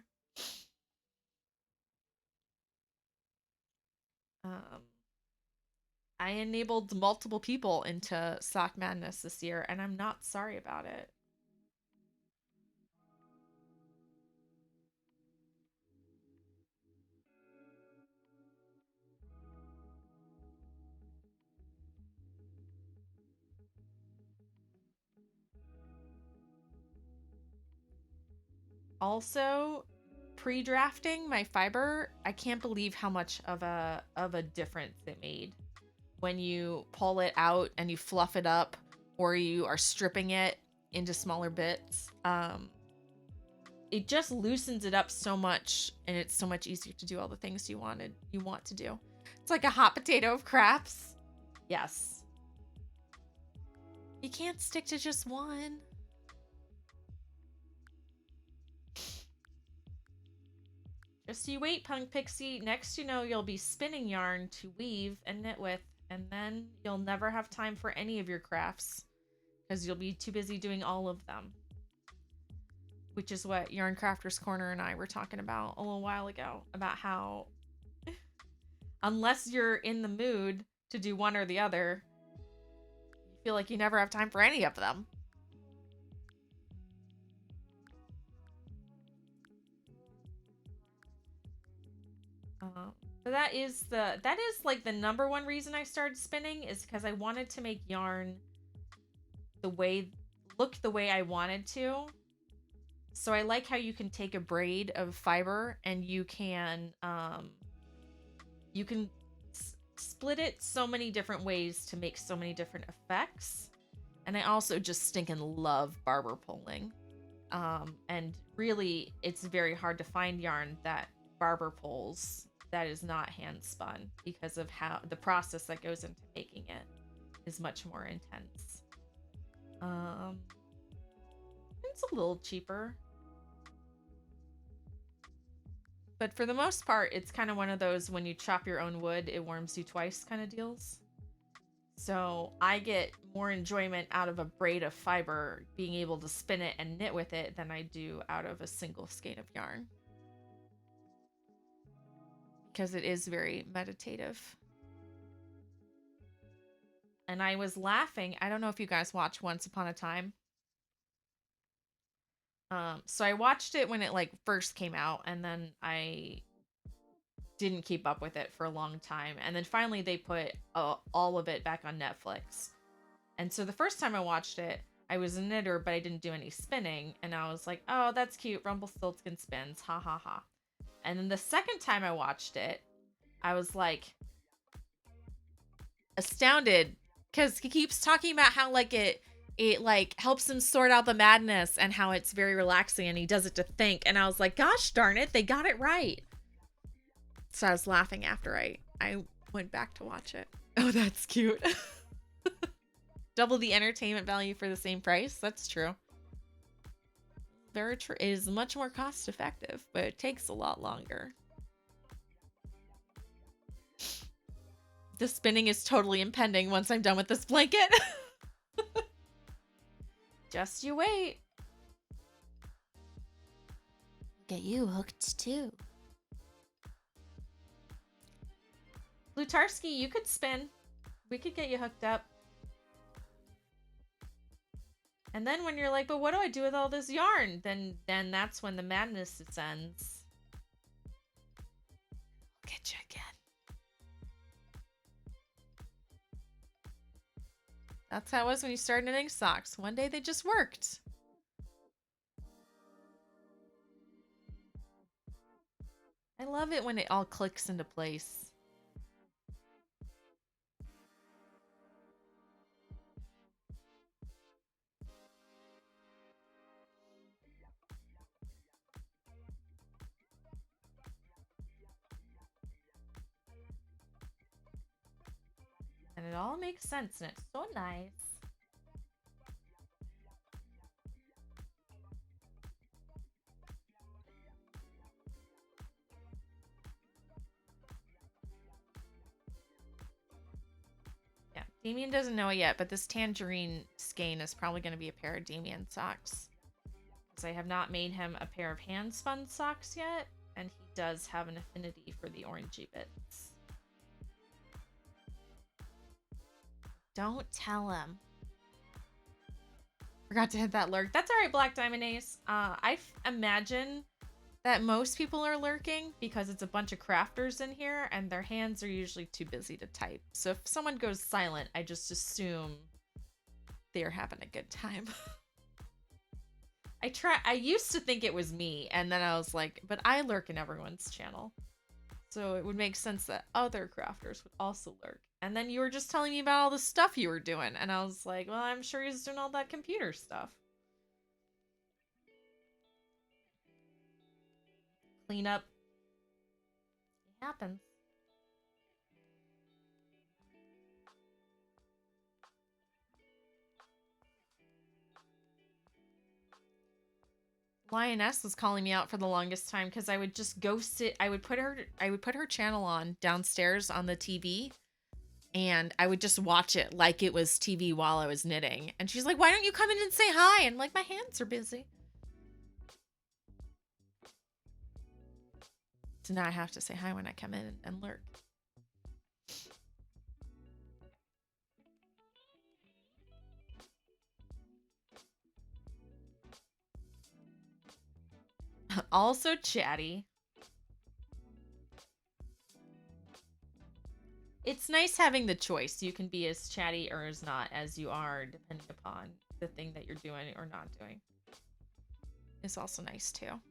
Speaker 1: I enabled multiple people into Sock Madness this year, and I'm not sorry about it. Also, pre-drafting my fiber, I can't believe how much of a difference it made when you pull it out and you fluff it up, or you are stripping it into smaller bits. It just loosens it up so much, and it's so much easier to do all the things you want to do. It's like a hot potato of crafts. Yes. You can't stick to just one. Just you wait, Punk Pixie. Next, you know, you'll be spinning yarn to weave and knit with, and then you'll never have time for any of your crafts because you'll be too busy doing all of them. Which is what Yarn Crafters Corner and I were talking about a little while ago, about how unless you're in the mood to do one or the other, you feel like you never have time for any of them. So that is like the number one reason I started spinning, is because I wanted to make yarn look the way I wanted to. So I like how you can take a braid of fiber and you can split it so many different ways to make so many different effects. And I also just stinking love barber pulling. And really, it's very hard to find yarn that barber pulls that is not hand spun, because of how the process that goes into making it is much more intense. It's a little cheaper, but for the most part, it's kind of one of those when you chop your own wood, it warms you twice kind of deals. So I get more enjoyment out of a braid of fiber, being able to spin it and knit with it, than I do out of a single skein of yarn. Because it is very meditative. And I was laughing. I don't know if you guys watch Once Upon a Time. So I watched it when it like first came out, and then I didn't keep up with it for a long time. And then finally they put all of it back on Netflix. And so the first time I watched it, I was a knitter, but I didn't do any spinning. And I was like, oh, that's cute. Rumpelstiltskin spins. Ha ha ha. And then the second time I watched it, I was like astounded, because he keeps talking about how like it like helps him sort out the madness and how it's very relaxing, and he does it to think. And I was like, gosh darn it, they got it right. So I was laughing after I went back to watch it. Oh, that's cute. Double the entertainment value for the same price. That's true. Very true. It is much more cost effective, but it takes a lot longer. The spinning is totally impending once I'm done with this blanket. Just you wait. Get you hooked too. Lutarski, you could spin. We could get you hooked up. And then when you're like, but what do I do with all this yarn? Then that's when the madness descends. I'll get you again. That's how it was when you started knitting socks. One day they just worked. I love it when it all clicks into place. And it all makes sense and it's so nice. Yeah, Damien doesn't know it yet, but this tangerine skein is probably going to be a pair of Damien socks. Because I have not made him a pair of hand-spun socks yet, and he does have an affinity for the orangey bits. Don't tell him. Forgot to hit that lurk. That's all right, Black Diamond Ace. I imagine that most people are lurking because it's a bunch of crafters in here and their hands are usually too busy to type. So if someone goes silent, I just assume they're having a good time. I used to think it was me, and then I was like, but I lurk in everyone's channel. So it would make sense that other crafters would also lurk. And then you were just telling me about all the stuff you were doing. And I was like, well, I'm sure he's doing all that computer stuff. Clean up. It happens. Lioness was calling me out for the longest time because I would just go sit. I would put her channel on downstairs on the TV, and I would just watch it like it was TV while I was knitting. And she's like, "Why don't you come in and say hi?" And like, my hands are busy. So now I have to say hi when I come in and lurk. Also chatty. It's nice having the choice. You can be as chatty or as not as you are, depending upon the thing that you're doing or not doing. It's also nice too.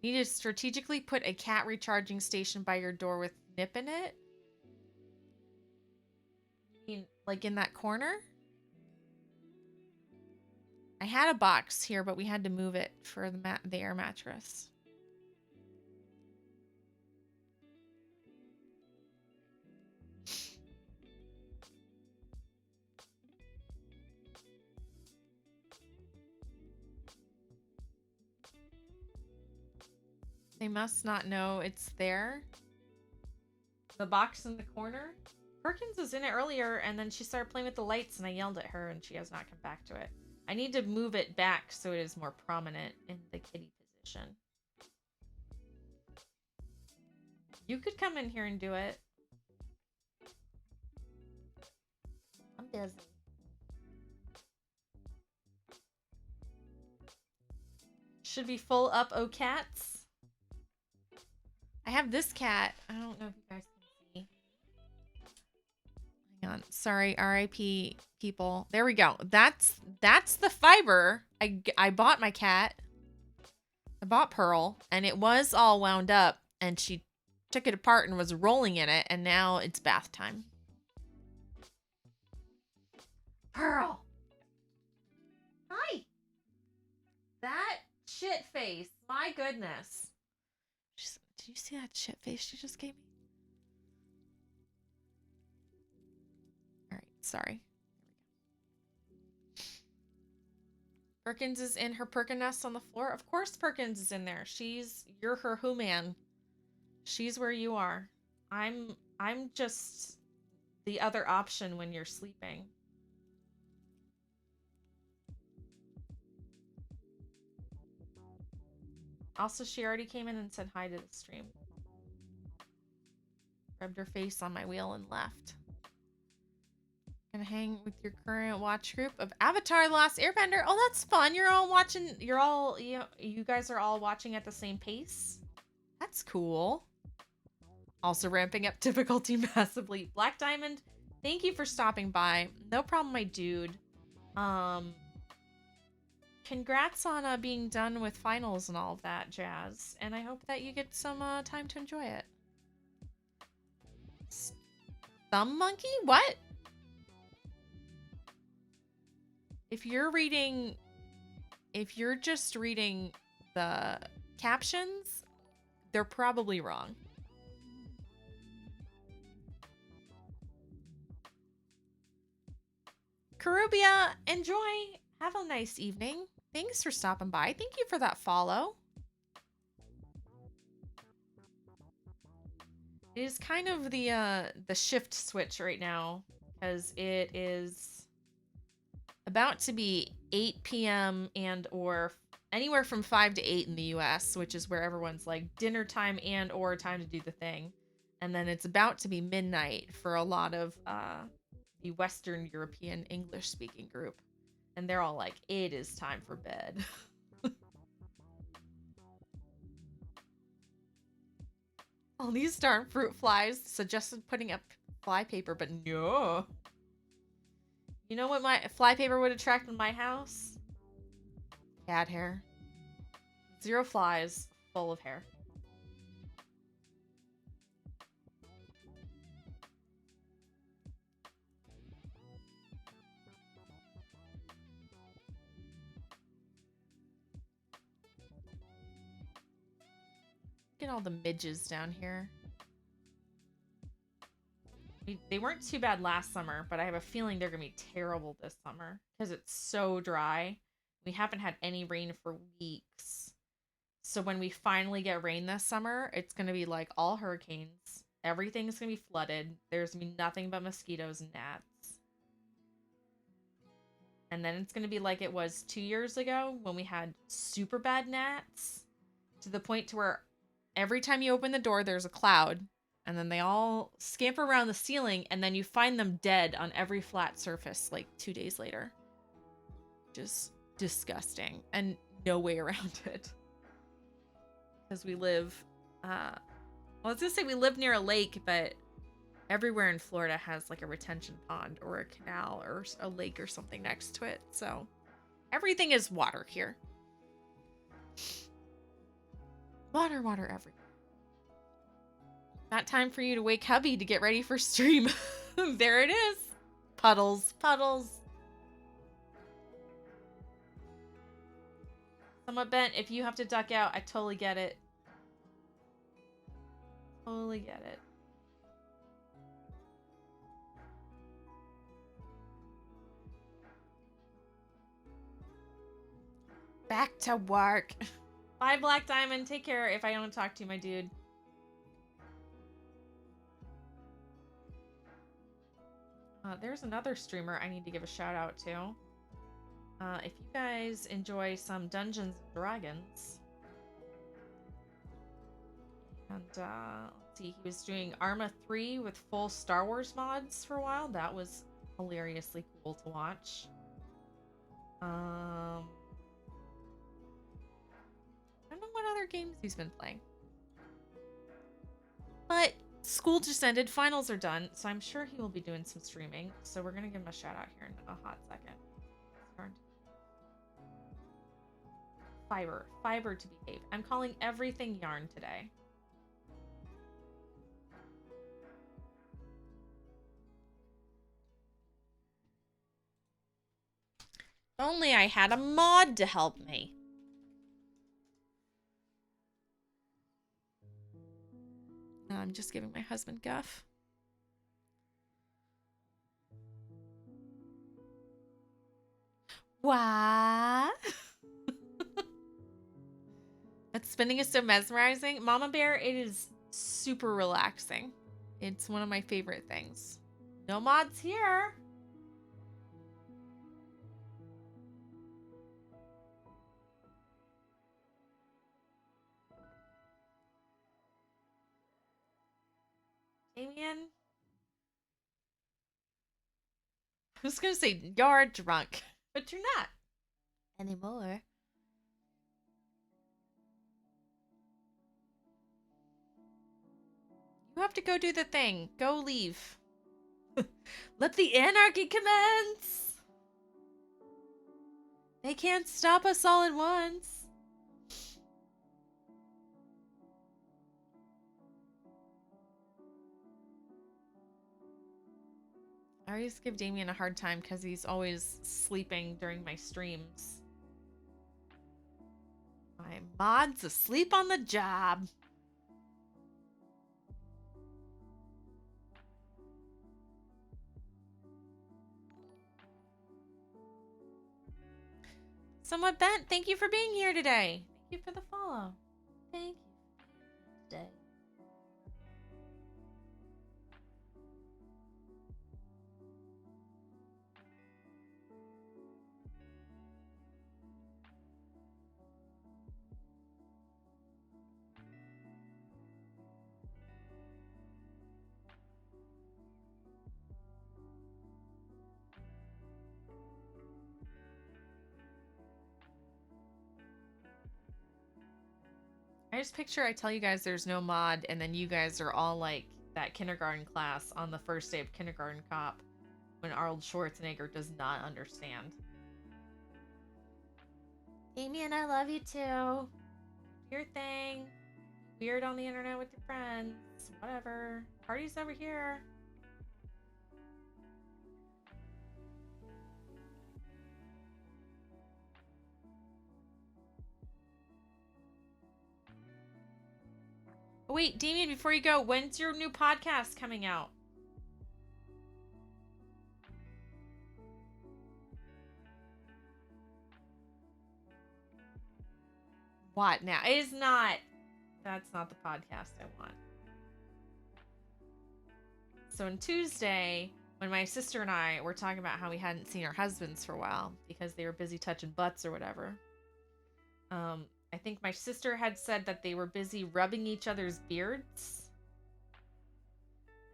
Speaker 1: You need to strategically put a cat recharging station by your door with nip in it. Like in that corner? I had a box here, but we had to move it for the air mattress. They must not know it's there. The box in the corner? Perkins was in it earlier, and then she started playing with the lights, and I yelled at her, and she has not come back to it. I need to move it back so it is more prominent in the kitty position. You could come in here and do it. I'm busy. Should be full up, oh cats. I have this cat. I don't know if you guys can see. Hang on. Sorry, RIP people. There we go. That's the fiber. I bought my cat. I bought Pearl, and it was all wound up, and she took it apart and was rolling in it, and now it's bath time. Pearl. Hi. That shit face. My goodness. Did you see that shit face she just gave me? All right, sorry. Perkins is in her Perkin nest on the floor. Of course Perkins is in there. You're her who man. She's where you are. I'm just the other option when you're sleeping. Also, she already came in and said hi to the stream. Rubbed her face on my wheel and left. Gonna hang with your current watch group of Avatar: The Last Airbender. Oh, that's fun. You're all watching. You guys are all watching at the same pace. That's cool. Also ramping up difficulty massively. Black Diamond, thank you for stopping by. No problem, my dude. congrats on being done with finals and all of that jazz. And I hope that you get some time to enjoy it. Thumb monkey? What? If you're just reading the captions, they're probably wrong. Karubia, enjoy. Have a nice evening. Thanks for stopping by. Thank you for that follow. It is kind of the shift switch right now because it is about to be 8 p.m. and or anywhere from 5 to 8 in the US, which is where everyone's like dinner time and or time to do the thing. And then it's about to be midnight for a lot of the Western European English speaking group. And they're all like, it is time for bed. All these darn fruit flies suggested putting up fly paper, but no. You know what my fly paper would attract in my house? Cat hair. 0 flies, full of hair. Look at all the midges down here. They weren't too bad last summer, but I have a feeling they're going to be terrible this summer because it's so dry. We haven't had any rain for weeks. So when we finally get rain this summer, it's going to be like all hurricanes. Everything's going to be flooded. There's going to be nothing but mosquitoes and gnats. And then it's going to be like it was 2 years ago when we had super bad gnats to the point to where every time you open the door, there's a cloud. And then they all scamper around the ceiling, and then you find them dead on every flat surface like 2 days later. Just disgusting. And no way around it. Because we live, well, I was going to say we live near a lake, but everywhere in Florida has like a retention pond or a canal or a lake or something next to it. So everything is water here. Water, water everywhere. Not time for you to wake hubby to get ready for stream. There it is. Puddles, puddles. Somewhat bent. If you have to duck out, I totally get it. Totally get it. Back to work. Bye, Black Diamond. Take care if I don't talk to you, my dude. There's another streamer I need to give a shout out to. If you guys enjoy some Dungeons and Dragons. And, let's see, he was doing Arma 3 with full Star Wars mods for a while. That was hilariously cool to watch. I don't know what other games he's been playing. But school just ended, finals are done, so I'm sure he will be doing some streaming. So we're gonna give him a shout out here in a hot second. Fiber to behave. I'm calling everything yarn today. If only I had a mod to help me. I'm just giving my husband guff. What? That spinning is so mesmerizing. Mama Bear, it is super relaxing. It's one of my favorite things. No mods here. Damien? I was gonna say you're drunk, but you're not anymore. You have to go do the thing. Go leave. Let the anarchy commence. They can't stop us all at once. I always give Damien a hard time because he's always sleeping during my streams. My mod's asleep on the job. Somewhat Bent, thank you for being here today. Thank you for the follow. Thank you today. I just picture I tell you guys there's no mod, and then you guys are all like that kindergarten class on the first day of Kindergarten Cop when Arnold Schwarzenegger does not understand. Damien, I love you too. Do your thing. Weird on the internet with your friends. Whatever. Party's over here. Oh, wait, Damien, before you go, when's your new podcast coming out? What now? It is not. That's not the podcast I want. So on Tuesday, when my sister and I were talking about how we hadn't seen our husbands for a while because they were busy touching butts or whatever, I think my sister had said that they were busy rubbing each other's beards.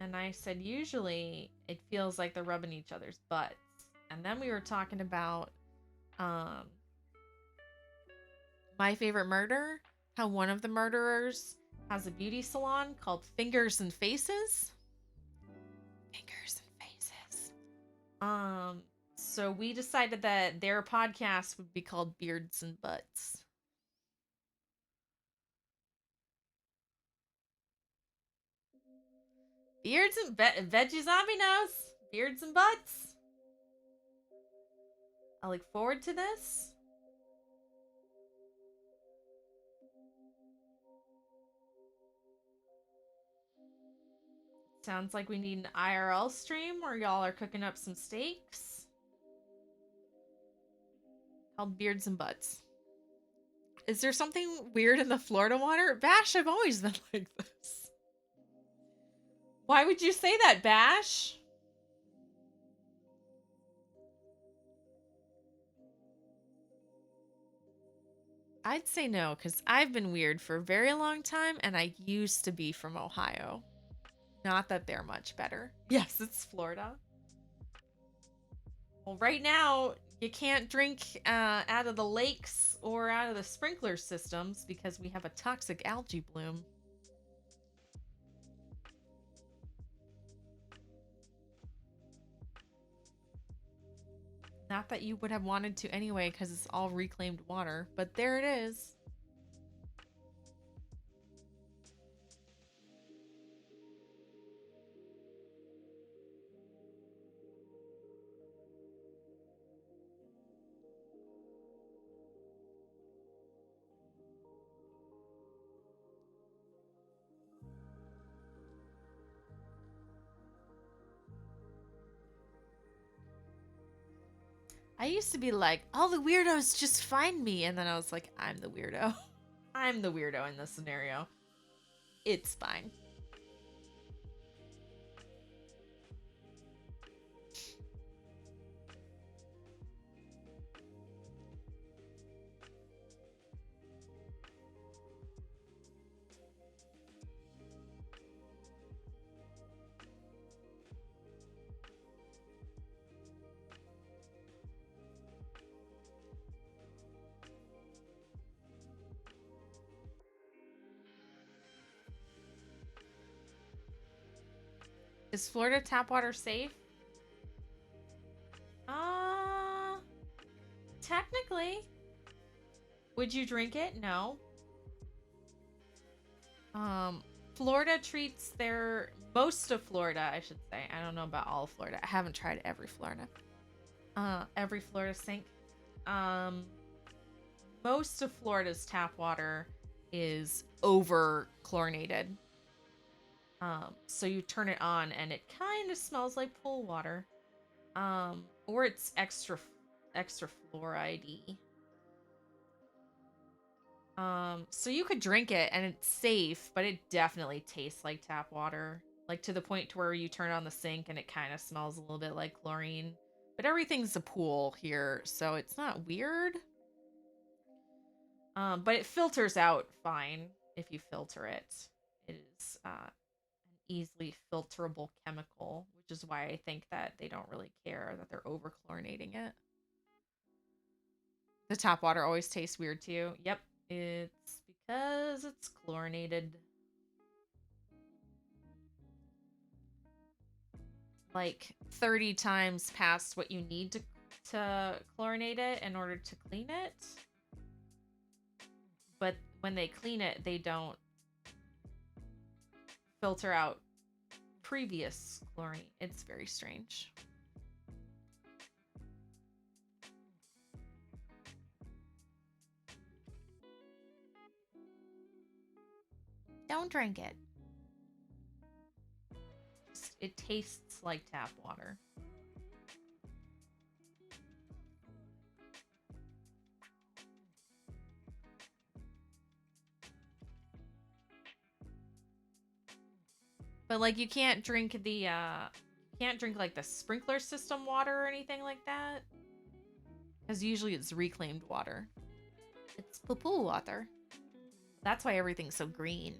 Speaker 1: And I said, usually it feels like they're rubbing each other's butts. And then we were talking about My Favorite Murder, how one of the murderers has a beauty salon called Fingers and Faces. Fingers and Faces. So we decided that their podcast would be called Beards and Butts. Beards and Veggie Zombie knows. Beards and Butts. I look forward to this. Sounds like we need an IRL stream where y'all are cooking up some steaks. Called Beards and Butts. Is there something weird in the Florida water? Bash, I've always been like this. Why would you say that, Bash? I'd say no, because I've been weird for a very long time, and I used to be from Ohio. Not that they're much better. Yes, it's Florida. Well, right now, you can't drink out of the lakes or out of the sprinkler systems because we have a toxic algae bloom. Not that you would have wanted to anyway because it's all reclaimed water, but there it is. I used to be like, all the weirdos just find me. And then I was like, I'm the weirdo. I'm the weirdo in this scenario. It's fine. Is Florida tap water safe? Technically. Would you drink it? No. Um, Florida treats their most of Florida, I should say. I don't know about all of Florida. I haven't tried every Florida. Every Florida sink. Um, Most of Florida's tap water is over chlorinated. So you turn it on and it kind of smells like pool water. Or it's extra fluoride. So you could drink it and it's safe, but it definitely tastes like tap water. Like to the point to where you turn on the sink and it kind of smells a little bit like chlorine. But everything's a pool here, so it's not weird. But it filters out fine if you filter it. It is an easily filterable chemical, which is why I think that they don't really care that they're over chlorinating it. The tap water always tastes weird to you. Yep, it's because it's chlorinated. Like 30 times past what you need to chlorinate it in order to clean it. But when they clean it, they don't filter out previous chlorine. It's very strange. Don't drink it. It tastes like tap water. But like you can't drink like the sprinkler system water or anything like that. Because usually it's reclaimed water. It's poo-poo water. That's why everything's so green.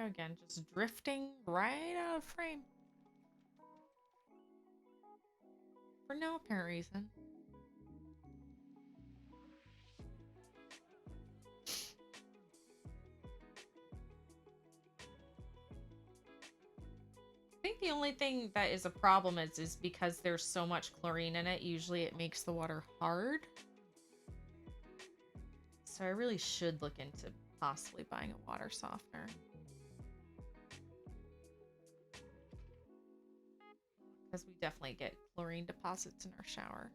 Speaker 1: Again, just drifting right out of frame. For no apparent reason. I think the only thing that is a problem is because there's so much chlorine in it, usually it makes the water hard. So I really should look into possibly buying a water softener. Because we definitely get chlorine deposits in our shower.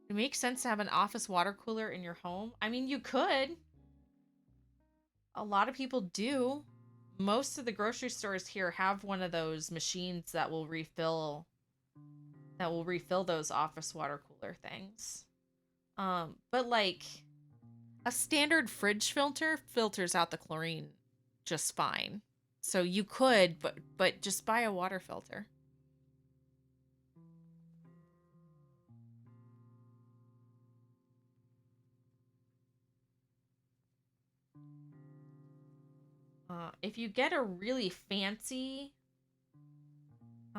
Speaker 1: It makes sense to have an office water cooler in your home. I mean, you could. A lot of people do. Most of the grocery stores here have one of those machines that will refill those office water cooler things. But like a standard fridge filter filters out the chlorine just fine. So you could, but just buy a water filter. If you get a really fancy, it's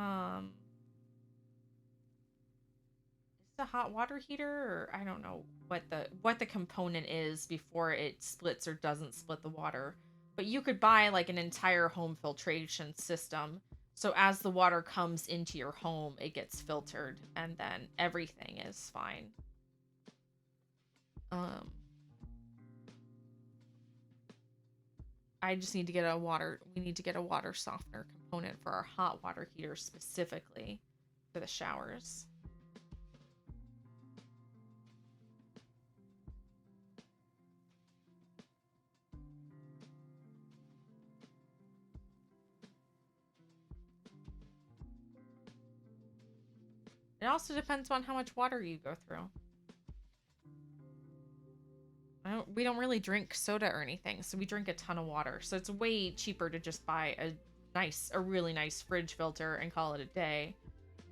Speaker 1: a hot water heater, or I don't know what the component is before it splits or doesn't split the water. But you could buy like an entire home filtration system. So as the water comes into your home, it gets filtered, and then everything is fine. Um, I just need to get we need to get a water softener component for our hot water heater specifically for the showers. It also depends on how much water you go through. We don't really drink soda or anything, so we drink a ton of water. So it's way cheaper to just buy a really nice fridge filter and call it a day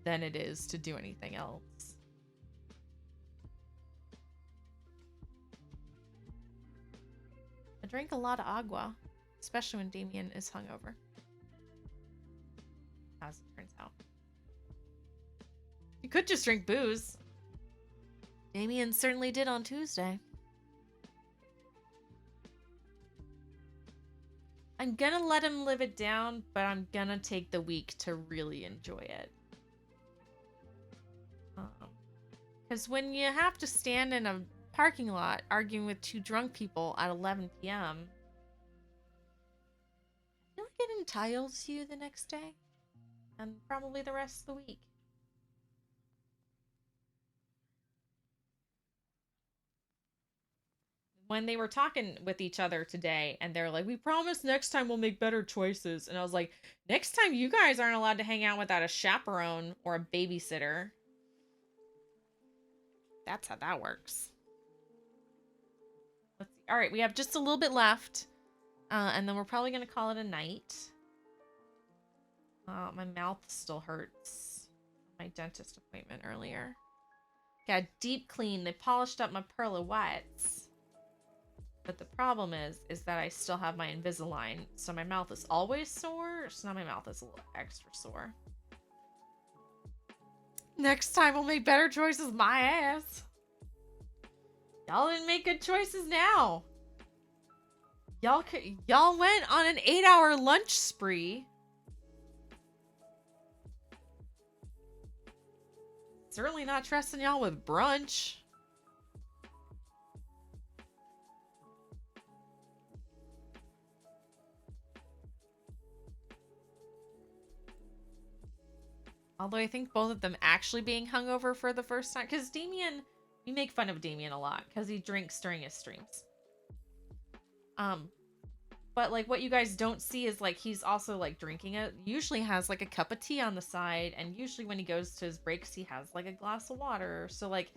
Speaker 1: than it is to do anything else. I drank a lot of agua, especially when Damien is hungover. As it turns out. You could just drink booze. Damien certainly did on Tuesday. I'm gonna let him live it down, but I'm gonna take the week to really enjoy it. Because when you have to stand in a parking lot arguing with two drunk people at 11 p.m., I feel like it entitles you the next day. And probably the rest of the week. When they were talking with each other today, and they're like, we promise next time we'll make better choices. And I was like, next time you guys aren't allowed to hang out without a chaperone or a babysitter. That's how that works. Let's see. All right, we have just a little bit left. And then we're probably going to call it a night. My mouth still hurts. My dentist appointment earlier. Got a deep clean. They polished up my pearly whites. But the problem is that I still have my Invisalign. So my mouth is always sore. So now my mouth is a little extra sore. Next time we'll make better choices, my ass. Y'all didn't make good choices now. Y'all went on an 8-hour lunch spree. Certainly not trusting y'all with brunch. Although I think both of them actually being hungover for the first time. Because Damien, we make fun of Damien a lot. Because he drinks during his streams. But like what you guys don't see is like he's also like drinking it. Usually has like a cup of tea on the side. And usually when he goes to his breaks, he has like a glass of water. So like,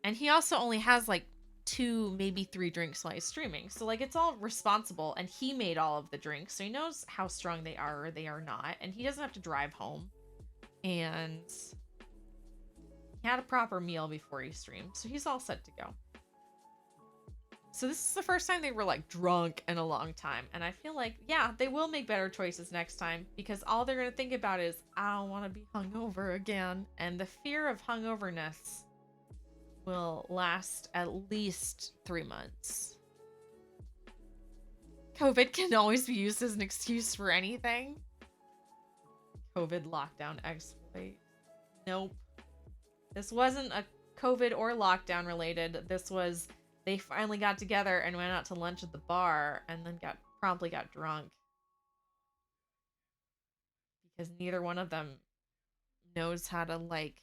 Speaker 1: and he also only has like 2, maybe 3 drinks while he's streaming. So like it's all responsible. And he made all of the drinks. So he knows how strong they are or they are not. And he doesn't have to drive home. And he had a proper meal before he streamed, so he's all set to go. So this is the first time they were like drunk in a long time, and I feel like, yeah, they will make better choices next time, because all they're gonna think about is, I don't want to be hungover again, and the fear of hungoverness will last at least 3 months. COVID can always be used as an excuse for anything. COVID lockdown exploit. Nope. This wasn't a COVID or lockdown related. This was they finally got together and went out to lunch at the bar and then promptly got drunk. Because neither one of them knows how to like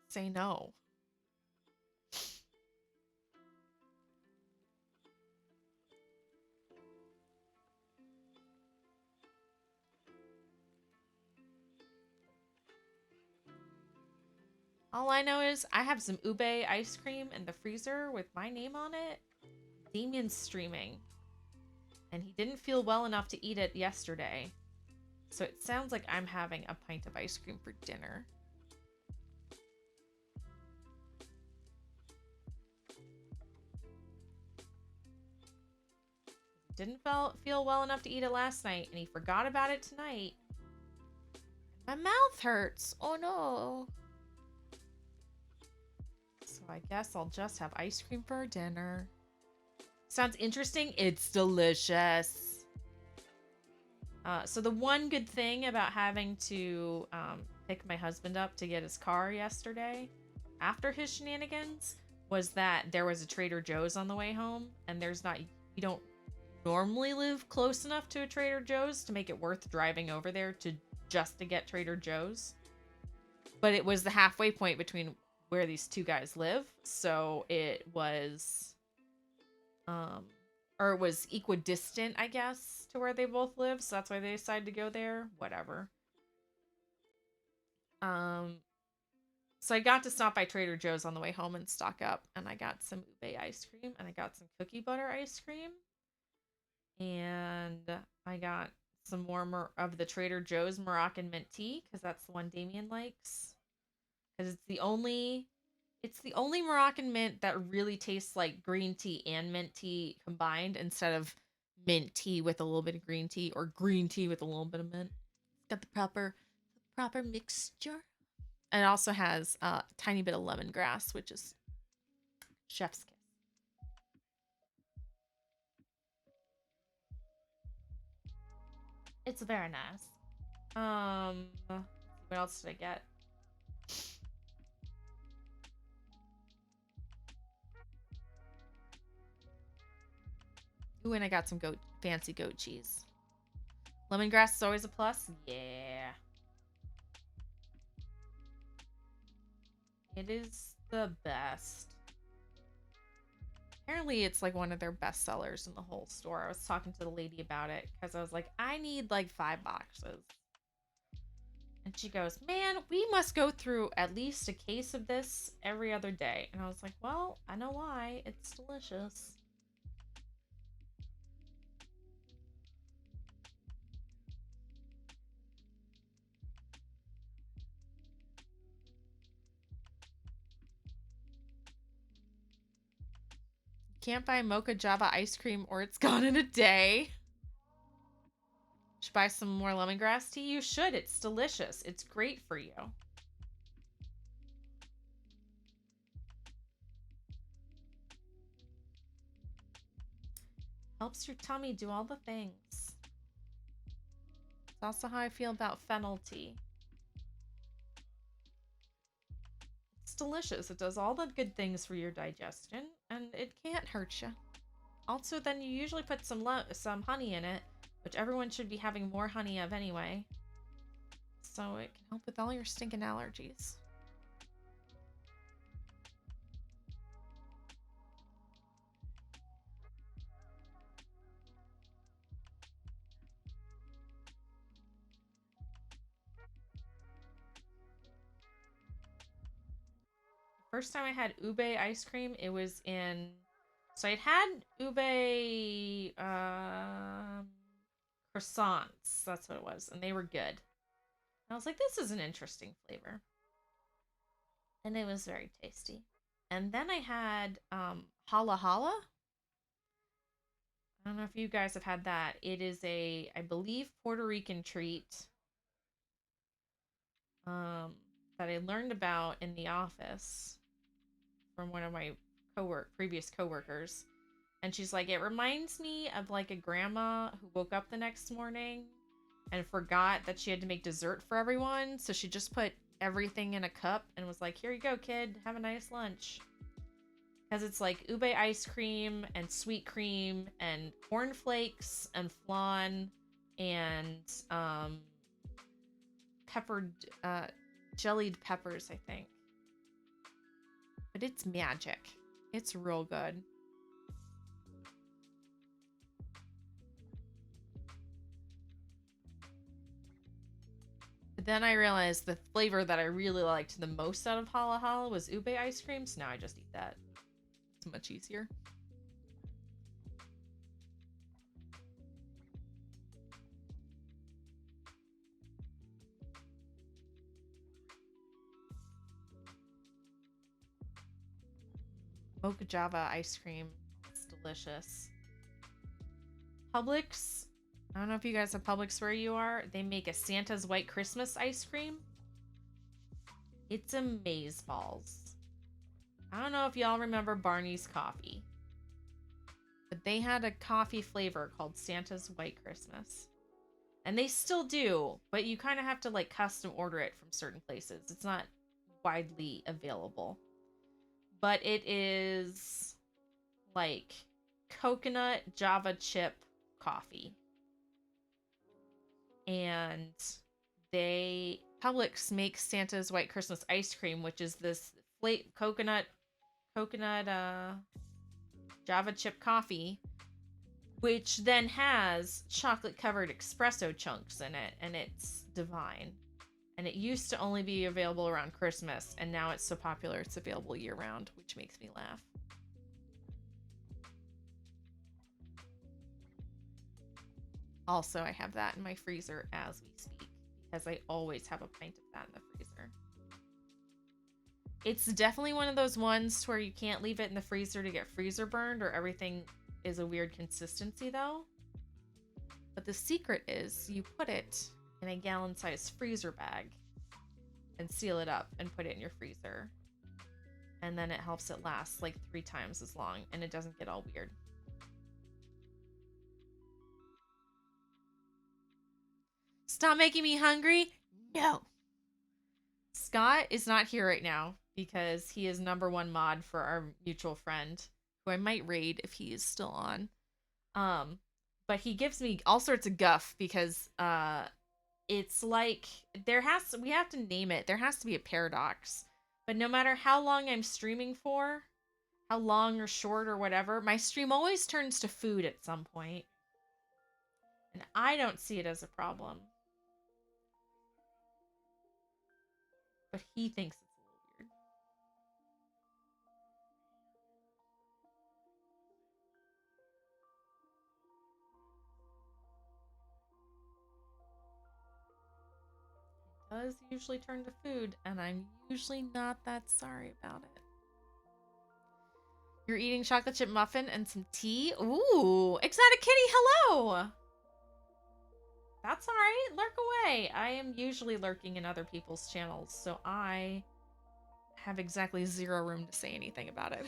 Speaker 1: say no. All I know is I have some ube ice cream in the freezer with my name on it. Damien's streaming. And he didn't feel well enough to eat it yesterday. So it sounds like I'm having a pint of ice cream for dinner. Didn't feel well enough to eat it last night, and he forgot about it tonight. My mouth hurts. Oh no. So I guess I'll just have ice cream for dinner. Sounds interesting. It's delicious. So the one good thing about having to pick my husband up to get his car yesterday after his shenanigans was that there was a Trader Joe's on the way home, and you don't normally live close enough to a Trader Joe's to make it worth driving over there just to get Trader Joe's. But it was the halfway point between where these two guys live, so it was or it was equidistant, I guess, to where they both live, so that's why they decided to go there. Whatever. So I got to stop by Trader Joe's on the way home and stock up, and I got some ube ice cream, and I got some cookie butter ice cream, and I got some more of the Trader Joe's Moroccan mint tea, because that's the one Damien likes. Because it's the only It's the only Moroccan mint that really tastes like green tea and mint tea combined instead of mint tea with a little bit of green tea or green tea with a little bit of mint. It's got the proper mixture. And it also has a tiny bit of lemongrass, which is chef's kiss. It's very nice. What else did I get? Ooh, and I got some fancy goat cheese. Lemongrass is always a plus. Yeah. It is the best. Apparently, it's like one of their best sellers in the whole store. I was talking to the lady about it because I was like, I need like 5 boxes. And she goes, man, we must go through at least a case of this every other day. And I was like, well, I know why. It's delicious. Can't buy mocha java ice cream or it's gone in a day. Should buy some more lemongrass tea? You should. It's delicious. It's great for you. Helps your tummy do all the things. It's also how I feel about fennel tea. It's delicious. It does all the good things for your digestion, and it can't hurt you. Also, then you usually put some honey in it, which everyone should be having more honey of anyway. So it can help with all your stinking allergies. First time I had ube ice cream, it was in. So I'd had ube croissants. That's what it was, and they were good. And I was like, this is an interesting flavor, and it was very tasty. And then I had hala hala. I don't know if you guys have had that. It is a, I believe, Puerto Rican treat that I learned about in the office from one of my previous coworkers. And she's like, it reminds me of like a grandma who woke up the next morning and forgot that she had to make dessert for everyone. So she just put everything in a cup and was like, here you go, kid. Have a nice lunch. Because it's like ube ice cream and sweet cream and cornflakes and flan and peppered, jellied peppers, I think. But it's magic. It's real good. But then I realized the flavor that I really liked the most out of hala hala was ube ice cream, so now I just eat that. It's much easier. Mocha Java ice cream. It's delicious. Publix. I don't know if you guys have Publix where you are. They make a Santa's White Christmas ice cream. It's amazeballs. I don't know if y'all remember Barney's Coffee, but they had a coffee flavor called Santa's White Christmas. And they still do, but you kind of have to like custom order it from certain places. It's not widely available. But it is like coconut Java chip coffee. And Publix makes Santa's White Christmas ice cream, which is this coconut Java chip coffee, which then has chocolate covered espresso chunks in it, and it's divine. And it used to only be available around Christmas, and now it's so popular it's available year round, which makes me laugh. Also, I have that in my freezer as we speak, because I always have a pint of that in the freezer. It's definitely one of those ones where you can't leave it in the freezer to get freezer burned, or everything is a weird consistency though. But the secret is you put it in a gallon-sized freezer bag and seal it up and put it in your freezer. And then it helps it last like 3 times as long and it doesn't get all weird. Stop making me hungry? No. Scott is not here right now because he is #1 mod for our mutual friend, who I might raid if he is still on. But he gives me all sorts of guff because it's like we have to name it. There has to be a paradox. But no matter how long I'm streaming for, how long or short or whatever, my stream always turns to food at some point. And I don't see it as a problem. But he thinks it's a little weird. It does usually turn to food, and I'm usually not that sorry about it. You're eating chocolate chip muffin and some tea? Ooh, Exotic Kitty, hello! That's alright, lurk away. I am usually lurking in other people's channels, so I have exactly 0 room to say anything about it.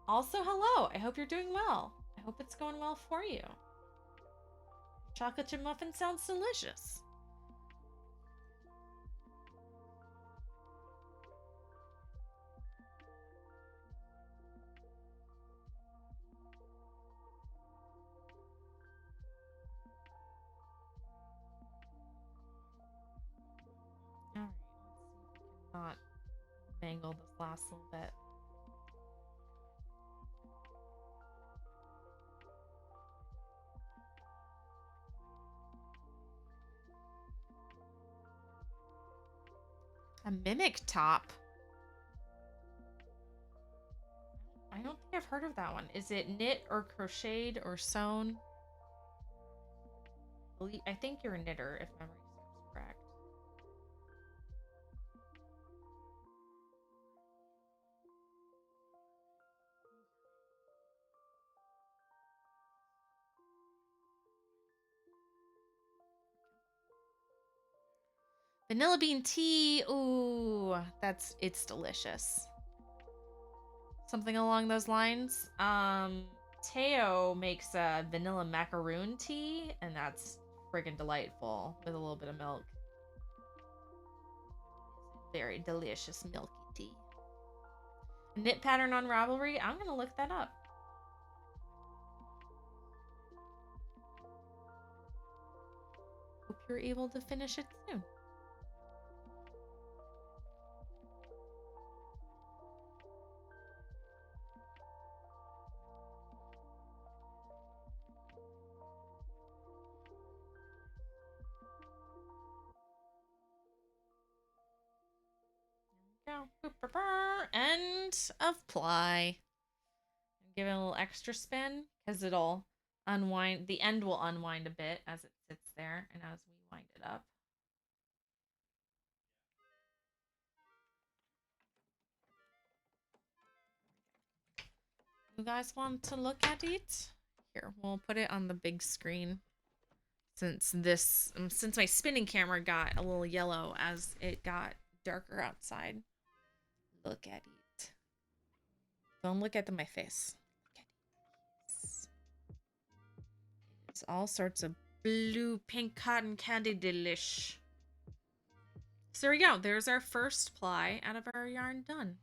Speaker 1: Also, hello. I hope you're doing well. I hope it's going well for you. Chocolate chip muffin sounds delicious. Alright, let's see if we can not mangle this last little bit. A mimic top? I don't think I've heard of that one. Is it knit or crocheted or sewn? I think you're a knitter, if memory serves correct. Vanilla bean tea. Ooh, it's delicious. Something along those lines. Teo makes a vanilla macaroon tea, and that's friggin' delightful with a little bit of milk. Very delicious milky tea. Knit pattern on Ravelry. I'm gonna look that up. Hope you're able to finish it soon. End of ply. Give it a little extra spin because it'll unwind. The end will unwind a bit as it sits there and as we wind it up. You guys want to look at it? Here, we'll put it on the big screen since my spinning camera got a little yellow as it got darker outside. Look at it. Don't look at my face. Look at it. It's all sorts of blue, pink cotton candy delish. So there we go. There's our first ply out of our yarn done.